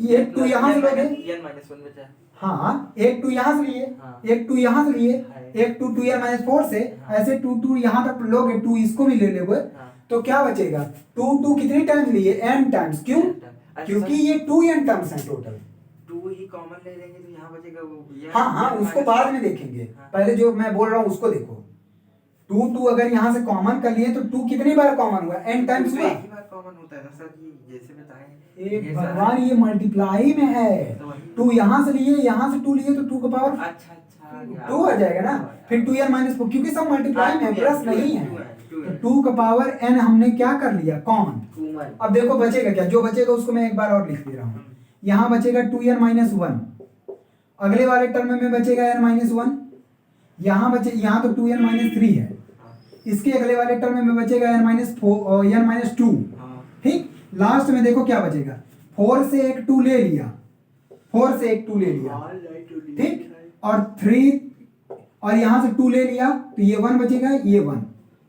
S1: ये 2 यहाँ से लोगे,
S2: n-1 बचा,
S1: हाँ एक 2 यहाँ से लिए,
S2: हाँ।
S1: एक 2 यहाँ से लिए,
S2: हाँ।
S1: एक 2 2n-4 से, ऐसे 2 2 यहाँ तक लोगे, 2 इसको भी ले लोगे,
S2: हाँ।
S1: तो क्या बचेगा, 2 2 कितनी टाइम्स लिए, n टाइम्स, क्यों,
S2: अच्छा,
S1: क्योंकि ये 2n टर्म्स हैं टोटल।
S2: 2 ही कॉमन ले लेंगे तो यहाँ बचेगा वो,
S1: हाँ हाँ उसको बाद में देखेंगे,
S2: हाँ।
S1: पहले जो मैं बोल रहा हूँ उसको देखो, 2 2 अगर यहाँ से कॉमन कर लिए तो 2 कितनी बार कॉमन हुआ, n टाइम्स हुआ,
S2: एक ही बार कॉमन होता है ना सर जी, जैसे बताएं
S1: एक भगवान ये मल्टीप्लाई में है, 2 यहाँ से लिए, यहाँ से 2 लिए तो 2 का पावर
S2: अच्छा
S1: 2 आ जाएगा ना, फिर 2n-4, क्योंकि सब मल्टीप्लाई में है, प्लस नहीं है, तो 2 का पावर n हमने क्या कर लिया, कॉमन। अब देखो बचेगा क्या, जो बचेगा उसको मैं एक बार और लिख दे रहा हूँ, यहाँ बचेगा 2n-1, अगले वाले टर्म में बचेगा n-1, यहाँ बचे, यहाँ तो 2n-3 है, इसके अगले वाले टर्म में बचेगा n-2, ठीक। लास्ट में देखो क्या बचेगा, 4 से एक 2 ले लिया, 4 से एक 2 ले लिया, ठीक, और 3 और यहाँ से 2 ले लिया तो ये 1 बचेगा, ये 1,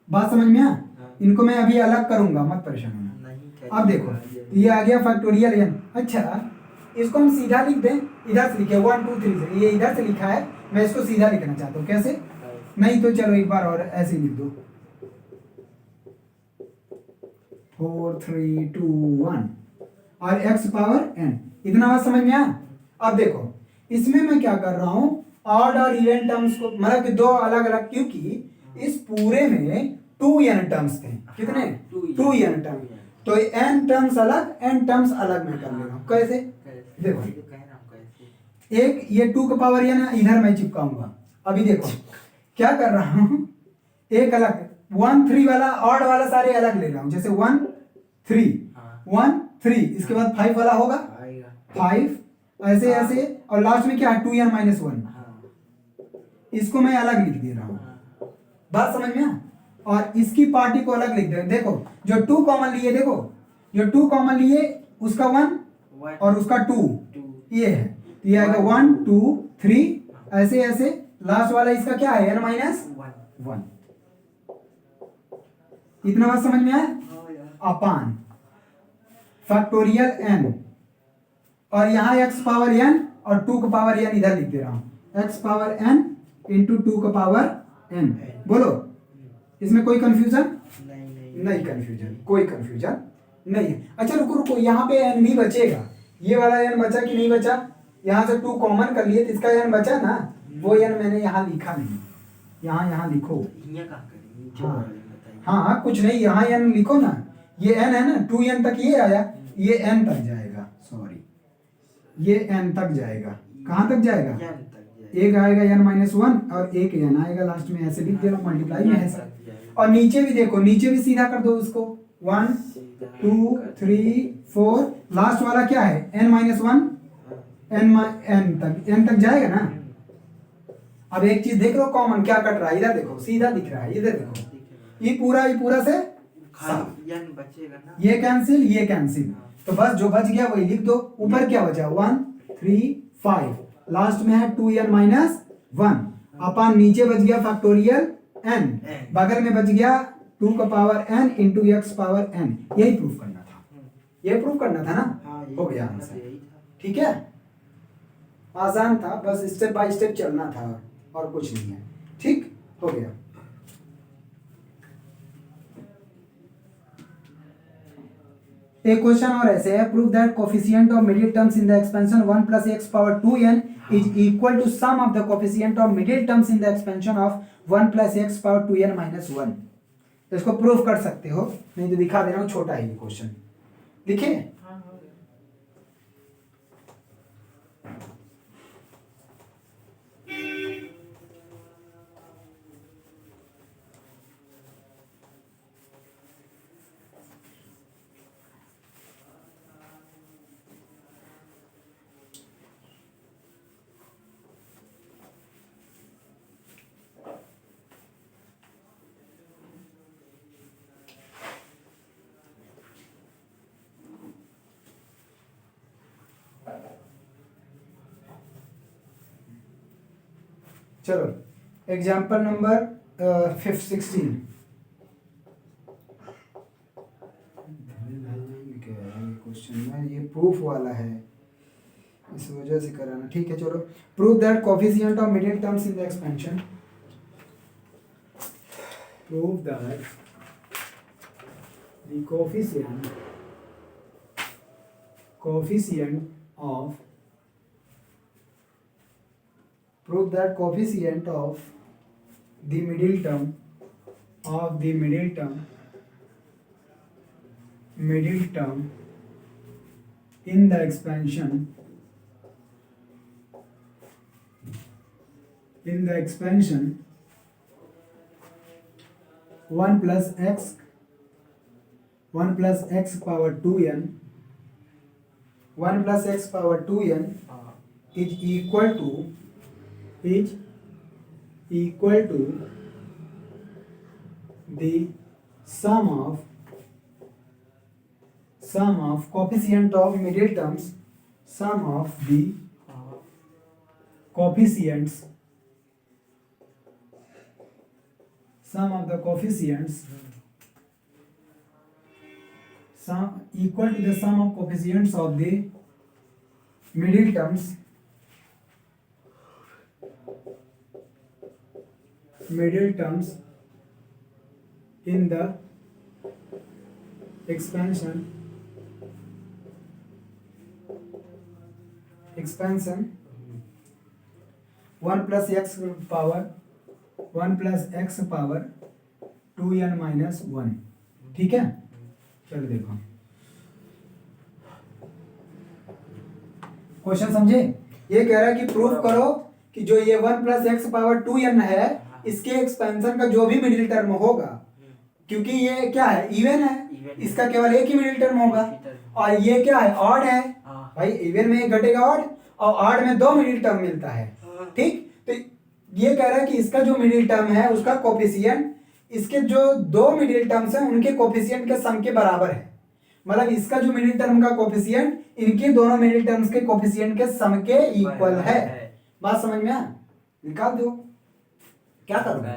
S1: बात समझ में आ, इनको मैं अभी अलग करूंगा, मत परेशान होना। अब देखो ये आ गया फैक्टोरियल n, अच्छा इसको हम सीधा लिख दें, इधर से लिखे 1 2 3 से, ये इधर से लिखा है, मैं इसको सीधा लिखना चाहता हूँ, कैसे, नहीं तो चलो एक बार और ऐसे लिख दो, 4 3 2 1 और x पावर n। इतना बात समझ में आया। अब देखो इसमें मैं क्या कर रहा हूँ, ऑड और इवन टर्म्स को मतलब कि दो अलग अलग, क्योंकि इस पूरे में 2n टर्म्स थे। कितने? 2n term. तो n टर्म्स अलग, n टर्म्स अलग मैं कर ले रहा हूँ। कैसे? देखो एक ये 2 का पावर n इधर मैं चिपकाऊंगा। अभी देखो क्या कर रहा हूँ, एक अलग 1 3 वाला ऑड वाला सारे अलग ले रहा हूँ। जैसे 1 3 1 3, इसके बाद 5 वाला होगा 5, ऐसे ऐसे, और लास्ट में क्या है 2n माइनस 1, इसको मैं अलग लिख दे रहा हूँ। बात समझ में आ? और इसकी पार्टी को अलग लिख दे। देखो जो 2 कॉमन लिए, देखो जो 2 कॉमन लिए उसका 1 और उसका 2 ये है, तो ये आएगा 1 2 3 ऐसे ऐसे, लास्ट वाला इसका क्या है n माइनस 1। इतना बात समझ में आया? अपान फैक्टोरियल n, और यहाँ x पावर n और 2 का पावर n इधर लिख दे रहा हूँ, x पावर n इंटू 2 का पावर n। बोलो इसमें कोई कंफ्यूजन नहीं, कंफ्यूजन कोई कंफ्यूजन नहीं है। अच्छा रुको रुको, यहाँ पे n भी बचेगा। ये वाला n बचा कि नहीं बचा? यहाँ से 2 कॉमन कर लिए तो इसका n बचा ना, वो n मैंने यहाँ लिखा नहीं, यहाँ लिखो। हाँ कुछ नहीं, यहाँ n लिखो ना, ये n है ना, 2n तक ये आया, ये n तक जाएगा, सॉरी ये n तक जाएगा। कहाँ तक जाएगा? एक आएगा n माइनस 1 और एक n आएगा लास्ट में, ऐसे लिख दे रहा हूँ, मल्टीप्लाई में है। और नीचे भी देखो, नीचे भी सीधा कर दो उसको, 1 2 3 4, लास्ट वाला क्या है n माइनस 1, n तक जाएगा ना। अब एक चीज देख लो कॉमन क्या कट रहा है, इधर देखो सीधा दिख रहा है, इधर देखो ये पूरा से
S2: बचेगा ना,
S1: ये कैंसिल, तो बस जो बच गया वही लिख दो। ऊपर क्या बचा 1 3 5, लास्ट में है 2n माइनस 1, अपन नीचे बच गया फैक्टोरियल n, बगल में बच गया 2 का power n into x power n। यही प्रूफ करना था, ये प्रूफ करना था ना, हो गया आंसर। ठीक है, आसान था, बस स्टेप बाय स्टेप चलना था और कुछ नहीं है। ठीक हो गया। एक क्वेश्चन और ऐसे है, prove that coefficient of middle terms in the expansion 1 plus x power 2n is equal to sum of the coefficient of middle terms in the expansion of 1 plus x power 2n minus 1। तो इसको prove कर सकते हो, नहीं तो दिखा दे रहा हूँ, छोटा है ये क्वेश्चन, लिखे। चलो एग्जाम्पल नंबर 16। क्वेश्चन में ये प्रूफ वाला है, इस वजह से कराना। ठीक है चलो, prove that coefficient of middle terms in the expansion, prove that the coefficient of prove that coefficient of the middle term in the expansion 1 plus x power 2n 1 plus x power 2n is equal to the sum of coefficient of middle terms, sum of the coefficients sum equal to the sum of coefficients of the middle terms in the expansion expansion 1 plus x power 1 plus x power 2n minus 1, ठीक है। चलो देखो question समझे। ये कह रहा है कि प्रूव करो कि जो ये 1 प्लस एक्स पावर 2n है इसके एक्सपेंशन का जो भी मिडिल टर्म होगा, क्योंकि ये क्या है, इवन है, इसका केवल एक ही मिडिल टर्म होगा। और ये क्या है, ऑड है भाई, इवन में एक घटेगा ऑड और ऑड में 2 मिडिल टर्म मिलता है, ठीक। तो ये कह रहा है कि इसका जो मिडिल टर्म है उसका कोफिशिएंट इसके जो 2 मिडिल टर्म्स हैं उनके कोफिशिएंट के सम के बराबर है। मतलब इसका जो मिडिल टर्म का कोफिशिएंट इनके दोनों मिडिल टर्म्स के कोफिशिएंट के सम के इक्वल है। बात समझ में आया? निकाल दो, क्या करोगे,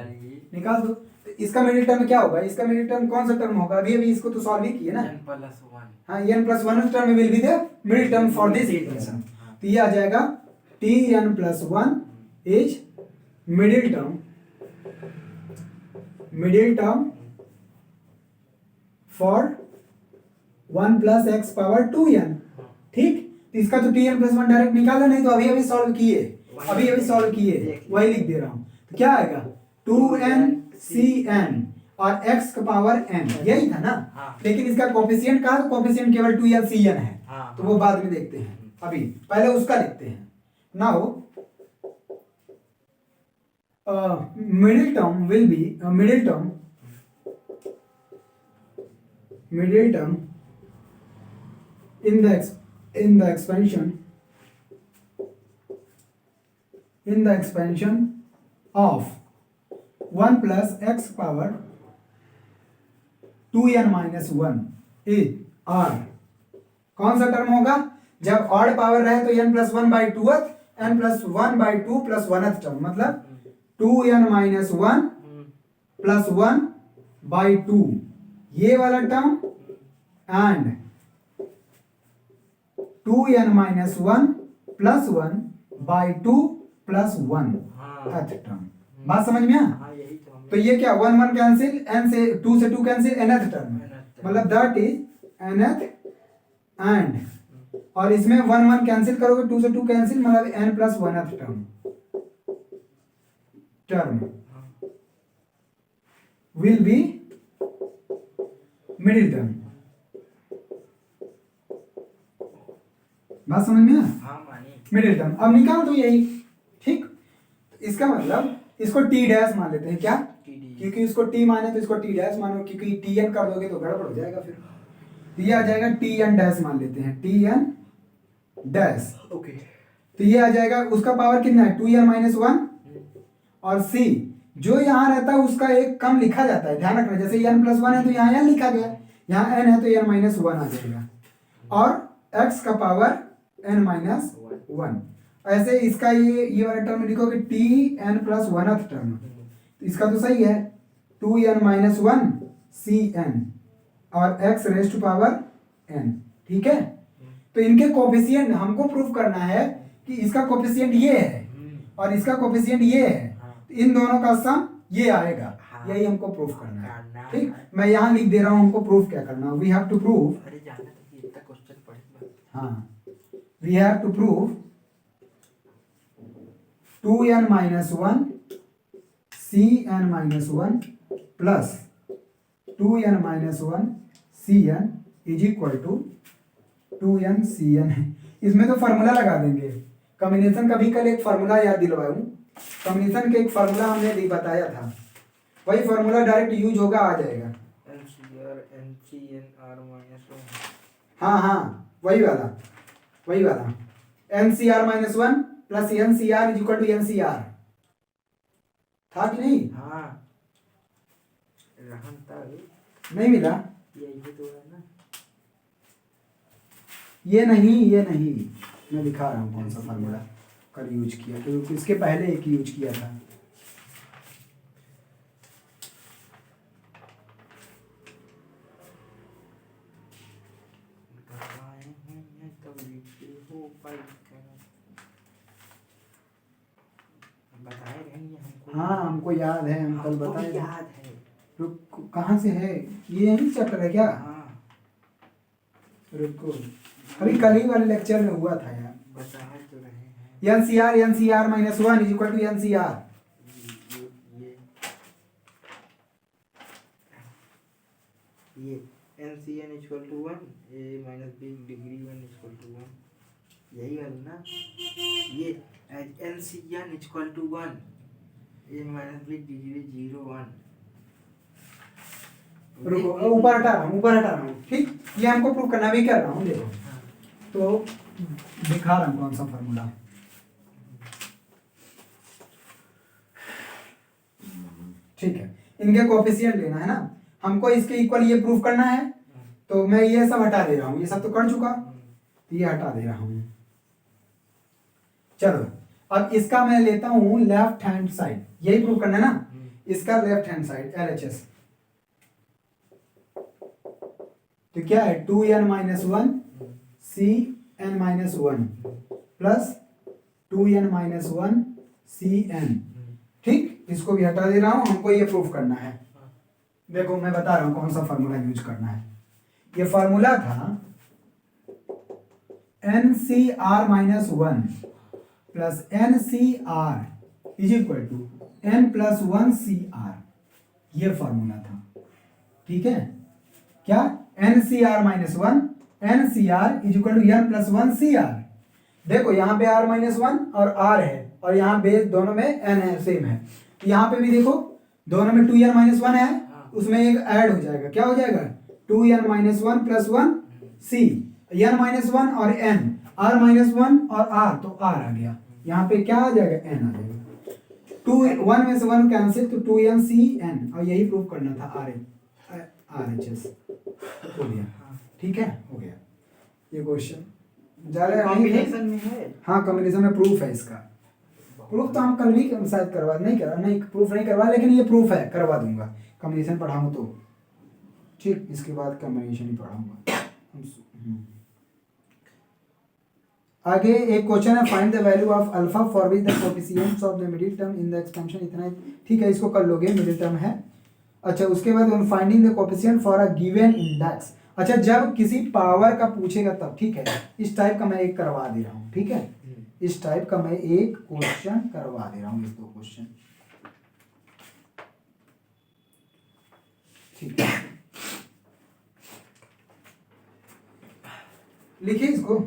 S1: निकाल दो। तो इसका मिडिल टर्म क्या होगा, इसका मिडिल टर्म कौन सा टर्म होगा, अभी अभी इसको तो सॉल्व ही किए ना। हाँ, n+1 term will be the middle term for this equation. तो ये आ जाएगा tn+1 is middle term for 1 plus x power 2n, ठीक। तो इसका तो tn+1 डायरेक्ट निकाला, नहीं तो अभी अभी सॉल्व किए, वही लिख दे रहा हूं। तो क्या आएगा 2n और x का पावर n, यही था ना। लेकिन इसका कोफिशिएंट का कोफिशिएंट केवल 2lcn है, तो वो बाद में देखते हैं, अभी पहले उसका लिखते हैं। Now middle term will be middle term in the expansion of 1 plus x power 2n minus 1 is r। कौन सा टर्म होगा, जब ऑड पावर रहे तो n+1/2th n+1/2 + 1th टर्म, मतलब 2n minus 1 + 1/2 ये वाला term and 2n minus 1 + 1/2 + 1th term. बात समझ में आया? तो ये क्या 1 1 कैंसिल, n से 2 से 2 कैंसिल, nth टर्म, मतलब दैट इज nth एंड, और इसमें 1 1 कैंसिल करोगे, 2 से 2 कैंसिल, मतलब n+1th term will be middle term. बात समझ में आया? मिडिल टर्म अब निकाल दो यही, ठीक। इसका मतलब इसको टी डैश मान लेते हैं, क्या, क्योंकि इसको टी माने तो इसको टी डैश मानो, क्योंकि टी एन कर दोगे तो गड़बड़ हो जाएगा फिर। तो ये आ जाएगा टी एन डैश मान लेते हैं, टी एन डैश, ओके। तो ये आ जाएगा, उसका पावर कितना है 2n-1, और सी जो यहाँ रहता है उसका एक कम लिखा जाता है, ध्यान रखना। जैसे n+1 है तो यहाँ n लिखा गया, यहाँ n है तो n-1 आ जाएगा, और x का पावर n-1। ऐसे इसका ये वाला टर्म लिखोगे tn+1th टर्म, तो इसका तो सही है 2n-1 cn और x raise to power n, ठीक है। तो इनके कोफिशिएंट हमको प्रूफ करना है कि इसका कोफिशिएंट ये है और इसका कोफिशिएंट ये है, तो इन दोनों का सम ये आएगा, यही हमको प्रूफ करना है, ठीक। मैं यहाँ लिख दे रहा हूँ हमको प्रूफ क्या करना, वी हैव टू प्रूव, हाँ, we have to prove 2n-1 cn-1 plus 2n-1 cn is equal to 2n cn। इसमें तो फार्मूला लगा देंगे, कॉम्बिनेशन का भी कल एक फार्मूला याद दिलवाऊं, कॉम्बिनेशन के एक फार्मूला हमने भी बताया था, वही फार्मूला डायरेक्ट यूज होगा, आ जाएगा हाँ हाँ वही वाला NCr-1 plus NCr is equal to NCr था कि नहीं? हाँ, नहीं मिला, ये तो है ना, ये नहीं मैं दिखा रहा हूँ कौन सा फार्मूला कल यूज किया, तो इसके पहले एक यूज किया था। हाँ हमको याद है, हम कल बताए, याद है। कहाँ से है ये, यही चैप्टर है क्या? हाँ। रुको, अभी कल ही वाले लेक्चर में हुआ था यार।
S2: बता तो रहे हैं।
S1: NCR minus one is equal to NCR.
S2: ये NCN equal to 1 A minus B degree 1 equal to 1, यही वाला ना। ये NCN equal to 1 A minus B degree 0 1।
S1: रुको, ऊपर हटा रहा हूँ ठीक। ये हमको प्रूव करना भी कर रहा हूँ, देखो तो दिखा रहा हूँ कौन सा फॉर्मूला। ठीक है, इनके कोफिशिएंट लेना है ना हमको, इसके इक्वल ये प्रूफ करना है। तो मैं ये सब हटा दे रहा हूँ, ये सब तो कर चुका, तो ये हटा दे रहा हूँ। चलो अब इसका मैं लेता हूँ लेफ्ट हैंड साइड, यही प्रूफ करना है ना। इसका लेफ्ट हैंड साइड LHS, तो क्या है 2n minus one CN minus one plus 2n minus one CN। ठीक, इसको भी हटा दे रहा हूं, हमको ये प्रूफ करना है। देखो मैं बता रहा हूं कौन सा फार्मूला यूज करना है। ये फार्मूला था NCR minus one plus NCR is equal to N plus one CR, ये फार्मूला था। ठीक है, क्या NCR minus one NCR is equal to N plus one CR। देखो यहाँ पे R माइनस वन और R है, और यहाँ बेस दोनों में N है, सेम है। यहाँ पे भी देखो दोनों में 2n माइनस वन है, उसमें एक ऐड हो जाएगा, क्या हो जाएगा 2n minus one plus one C, n minus one और n, R माइनस वन और R, तो R आ गया। यहाँ पे क्या आ जाएगा n आ जाएगा। 1 में से 1 कैंसिल, तो 2n CN, और यही प्रूफ करना था RHS। हो गया, ठीक है, हो गया ये क्वेश्चन। ज्यादा
S2: कॉम्बिनेशन में है।
S1: हाँ, कॉम्बिनेशन में प्रूफ है इसका। प्रूफ तो हम कल भी शायद करवा नहीं प्रूफ नहीं करवा, लेकिन ये प्रूफ है, करवा दूंगा कॉम्बिनेशन पढ़ाऊँ तो। ठीक, इसके बाद कॉम्बिनेशन ही पढ़ाऊंगा। आगे एक क्वेश्चन है, find the value of alpha for which the coefficients of the middle term in the expansion इतना है। ठीक है, इसको कर लोगे, मिडिल टर्म है। अच्छा, उसके बाद finding the coefficient for a given index. अच्छा, जब किसी पावर का पूछेगा तब, ठीक है, इस टाइप का मैं एक करवा दे रहा हूँ। ठीक है, इस टाइप का मैं एक क्वेश्चन करवा दे रहा हूँ, ये दो क्वेश्चन। ठीक है, लिखिए इसको।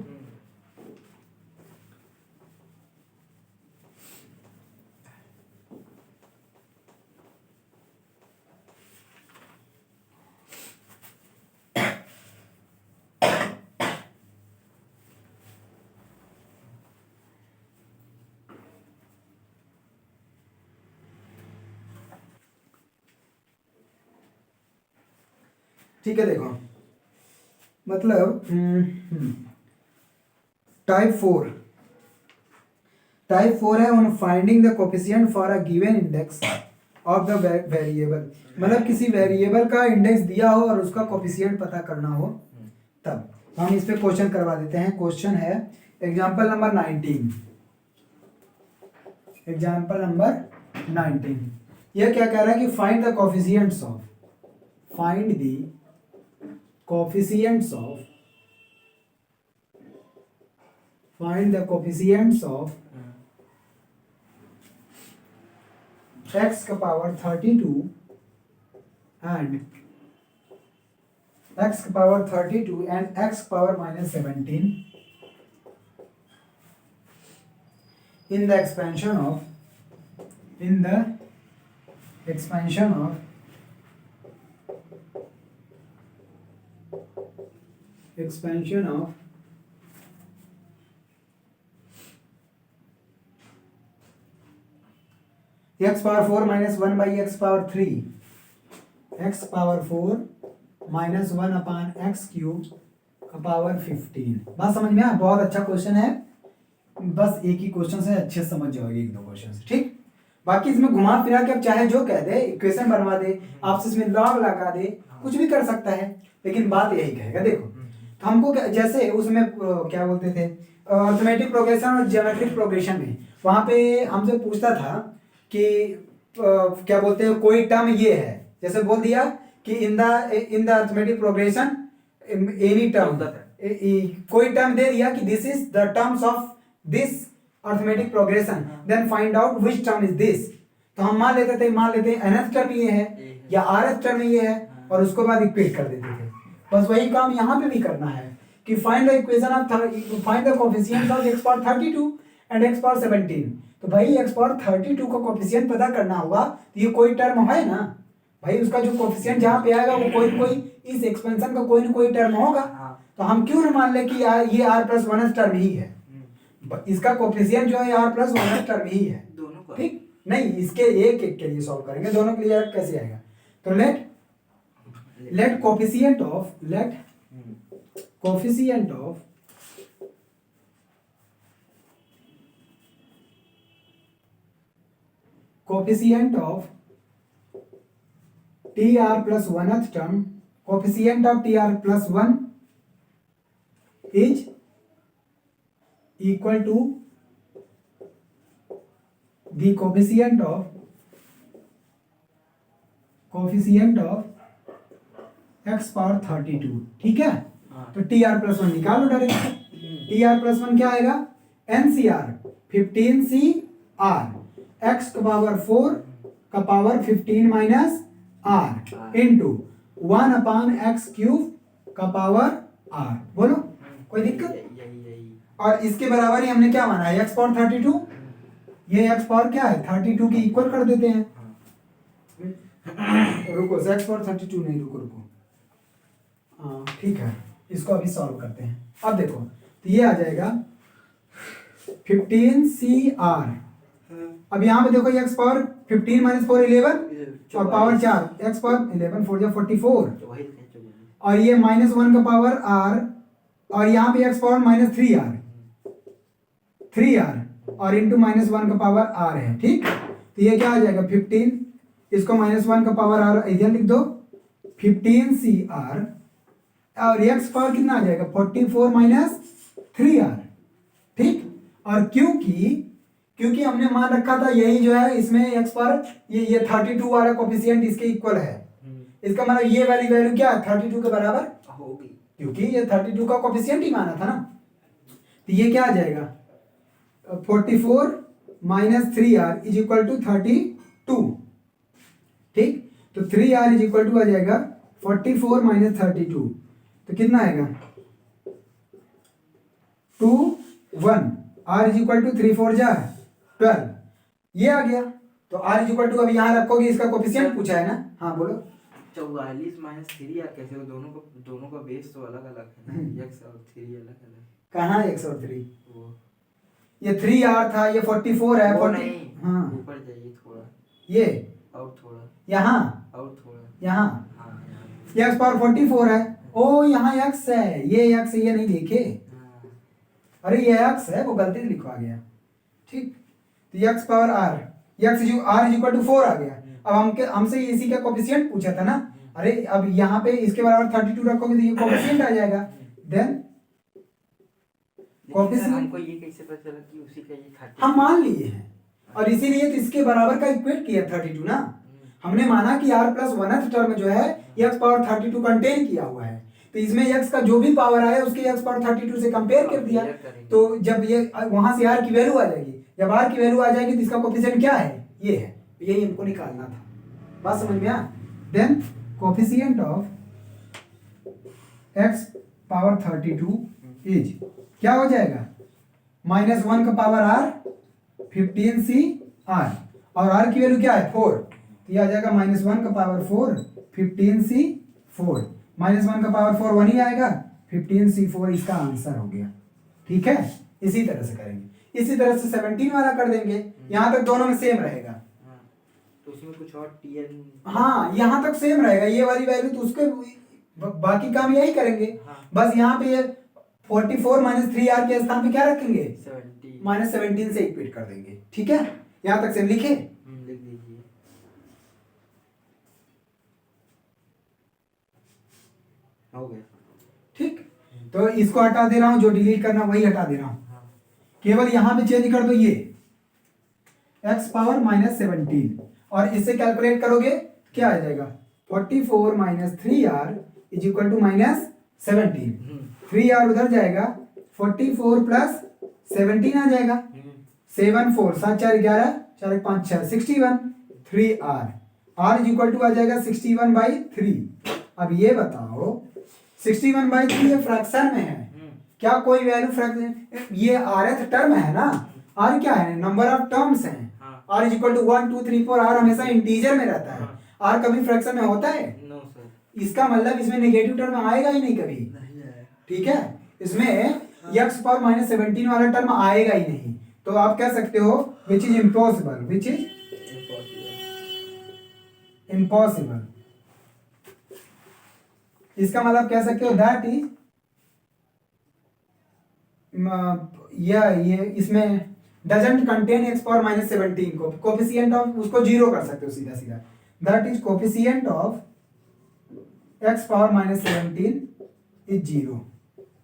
S1: ठीक है, देखो मतलब टाइप 4 है on finding the coefficient for a given index of the variable. मतलब किसी वेरिएबल का इंडेक्स दिया हो और उसका कोएफिशिएंट पता करना हो तब। तो हम इस पे क्वेश्चन करवा देते हैं। क्वेश्चन है एग्जांपल नंबर 19। एग्जांपल नंबर 19, यह क्या कह रहा है कि find the coefficients of, find the coefficients of, find the coefficients of x का पावर 32 and x का power 32 and x power minus 17 in the expansion of, in the expansion of expansion of x power 4 minus 1 by x power 3, x power 4 minus 1 upon x cube का power 15। बात समझ में आया? बहुत अच्छा question है, बस एक ही क्वेश्चन से अच्छे समझ जाओगे, एक दो क्वेश्चन से। ठीक, बाकी इसमें घुमा फिरा के अब चाहे जो कह दे, इक्वेशन बनवा दे, आपसे इसमें लॉग लगा दे, कुछ भी कर सकता है, लेकिन बात यही कहेगा। देखो हमको जैसे उसमें क्या बोलते थे, अर्थमेटिक प्रोग्रेशन और ज्योमेट्रिक प्रोग्रेशन में, वहां पे हमसे पूछता था कि क्या बोलते हैं, कोई टर्म ये है, जैसे बोल दिया कि in the arithmetic progression any term कोई टर्म दे दिया कि this is the terms of this arithmetic progression, then find out which term is this. तो हम मान लेते थे nth टर्म ये है या rth टर्म ये है, और उसको बाद इक्वेट कर देते थे। बस वही काम यहाँ पे भी करना है कि find the equation of find the coefficient of x power 32 and x power 17। तो भाई x पावर 32 का कोएफिशिएंट पता करना होगा, तो ये कोई टर्म है ना भाई, उसका जो कोएफिशिएंट जहाँ पे आएगा वो कोई कोई इस एक्सपेंशन का कोई ना कोई टर्म होगा। तो हम क्यों ना मान ले कि ये r प्लस 1 टर्म ही है, इसका कोएफिशिएंट जो है r प्लस 1 टर्म ही है
S2: दोनों का।
S1: ठीक, नहीं इसके एक एक के लिए सॉल्व करेंगे, दोनों के लिए कैसे आएगा। तो let coefficient of tr plus 1th term, coefficient of tr plus 1 is equal to the coefficient of x power 32, ठीक है। तो tr plus 1 निकालो डायरेक्ट। tr plus 1 क्या आएगा, ncr 15cr x का पावर 4 का power 15 minus r into 1/x³ का power r। बोलो कोई दिक्कत। और इसके बराबर ही हमने क्या माना है, x पावर 32, ये x पावर क्या है 32 की इक्वल कर देते हैं। रुको x पावर 32 नहीं, रुको ठीक है, इसको अभी सॉल्व करते हैं। अब देखो तो ये आ जाएगा 15cr। अब यहाँ पे देखो x पावर 15 माइनस 4 11 और पावर 4, x पावर 11 4 जा 44, और ये -1 का पावर r, और यहाँ पे x पावर -3r और इंटू -1 का पावर r है ठीक। तो ये क्या आ जाएगा 15, इसको -1 का पावर r इधर लिख दो 15cr, और x पावर कितना आ जाएगा 44 माइनस 3r ठीक। और क्योंकि हमने मान रखा था यही जो है इसमें x पावर ये 32 वाला कोएफिशिएंट इसके इक्वल है, इसका मतलब ये वाली वैल्यू क्या है 32 के बराबर होगी, क्योंकि ये 32 का कोएफिशिएंट ही माना था ना। तो ये क्या आ जाएगा 44 minus 3r is equal to 32 ठीक। तो 3r इज इक्वल टू आ जाएगा 44 माइनस 32, तो कितना आएगा 2 1, r इज इक्वल टू 3 4 जा 12, ये आ गया। तो r इज इक्वल टू अब यहाँ रखोगे, इसका कोएफिशिएंट पूछा है ना। हाँ बोलो
S2: 44 माइनस 3r कैसे हो, दोनों का बेस तो अलग अलग है ना, x और 3 अलग अलग।
S1: कहाँ x और 3, ये 3r था, ये 44 है 40। हाँ
S2: ऊपर जाइए थोड़ा,
S1: ये
S2: और थोड़ा
S1: यहाँ
S2: और थोड़ा
S1: यहाँ,
S2: हाँ
S1: ये x पावर 44 है। ओ यहाँ x है, ये x ये नहीं देखे, अरे ये x है वो गलती से लिखवा गया ठीक। तो x power r, r is equal to 4 आ गया। अब हमसे इसी का कोएफिशिएंट पूछा था ना, अरे अब यहाँ पे इसके बराबर 32 रखोगे तो ये कोएफिशिएंट आ जाएगा। देन कोएफिशिएंट
S2: हमको ये कैसे पता चला कि उसी का ये 32
S1: हम मान लिए हैं, और इसीलिए तो इसके बराबर का इक्वेट किया 32 ना। हमने माना कि r प्लस 1th टर्म जो है x पावर 32 कंटेन किया हुआ है, तो इसमें x का जो भी पावर आया उसके x पावर 32 से कंपेयर कर दिया। तो जब ये वहां से r की वैल्यू आ जाएगी, जब r की वैल्यू आ जाएगी तो इसका कोएफिशिएंट क्या है, ये है, यही हमको निकालना था। बात समझ में आ। Then coefficient of x power 32 is क्या हो जाएगा -1 का पावर r 15cr, और r की वैल्यू क्या है 4, तो ये आ जाएगा -1 का पावर 4 15c4, -1 का पावर 4 1 ही आएगा, 15c4 इसका आंसर हो गया ठीक है। इसी तरह से करेंगे, इसी तरह से 17 वाला कर देंगे, यहाँ तक दोनों में सेम रहेगा।
S2: तो उसमें कुछ और tn,
S1: हाँ यहाँ तक सेम रहेगा ये वाली वैल्यू, तो उसके बाकी काम यही करेंगे। बस यहाँ पे ये 44 माइनस 3r के स्थान पे क्या रखेंगे
S2: 17
S1: -17 से इक्वेट कर देंगे ठीक है। यहाँ तक सेम लिखे,
S2: लिख दीजिए। हो गया
S1: ठीक। तो इसको हटा दे रहा हूं, जो डिलीट करना वही हटा दे रहा हूं, केवल यहां पे चेंज कर दो ये x पावर -17, और इससे कैलकुलेट करोगे क्या आ जाएगा 44 minus 3r is equal to -17। 3r उधर जाएगा, 44 प्लस 17 आ जाएगा, 7 4 7 4 11 4 1 5 6 61, 3r, r is equal to आ जाएगा 61/3। अब ये बताओ 61/3 ये फ्रैक्शन में है, क्या कोई वैल्यू फ्रैक्शन, ये rth टर्म है ना, r क्या है, नंबर ऑफ टर्म्स हैं, r is equal to 1 2 3 4, r हमेशा इंटीजर में रहता है, r कभी फ्रैक्शन में होता है,
S2: नो सर,
S1: इसका मतलब इसमें नेगेटिव टर्म आएगा ही नहीं कभी,
S2: नहीं है।
S1: ठीक है, इसमें x पावर -17 वाला टर्म आएगा ही नहीं, तो आप कह सकते हो which is impossible, which is impossible, इसका मतलब कह सकते हो दैट इज ये इसमें डजंट कंटेन x पावर -17 को, कोफिशिएंट ऑफ उसको जीरो कर सकते हो सीधा सीधा, that is coefficient of x power -17 is zero,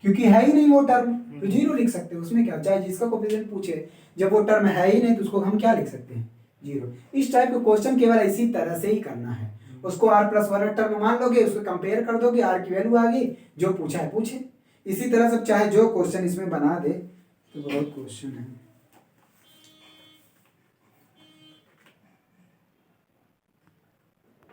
S1: क्योंकि है ही नहीं वो टर्म, तो जीरो लिख सकते हो, उसमें क्या, चाहे जिसका कोफिशिएंट पूछे, जब वो टर्म है ही नहीं तो उसको हम क्या लिख सकते हैं, जीरो। इस टाइप के क्वेश्चन केवल इसी तरह से ही करना है, उसको r प्लस वाला टर्म मान लोगे, उसको कंपेयर कर दोगे, r की वैल्यू आ गई, जो पूछा है पूछे, इसी तरह से चाहे जो क्वेश्चन इसमें बना दे, तो बहुत क्वेश्चन है।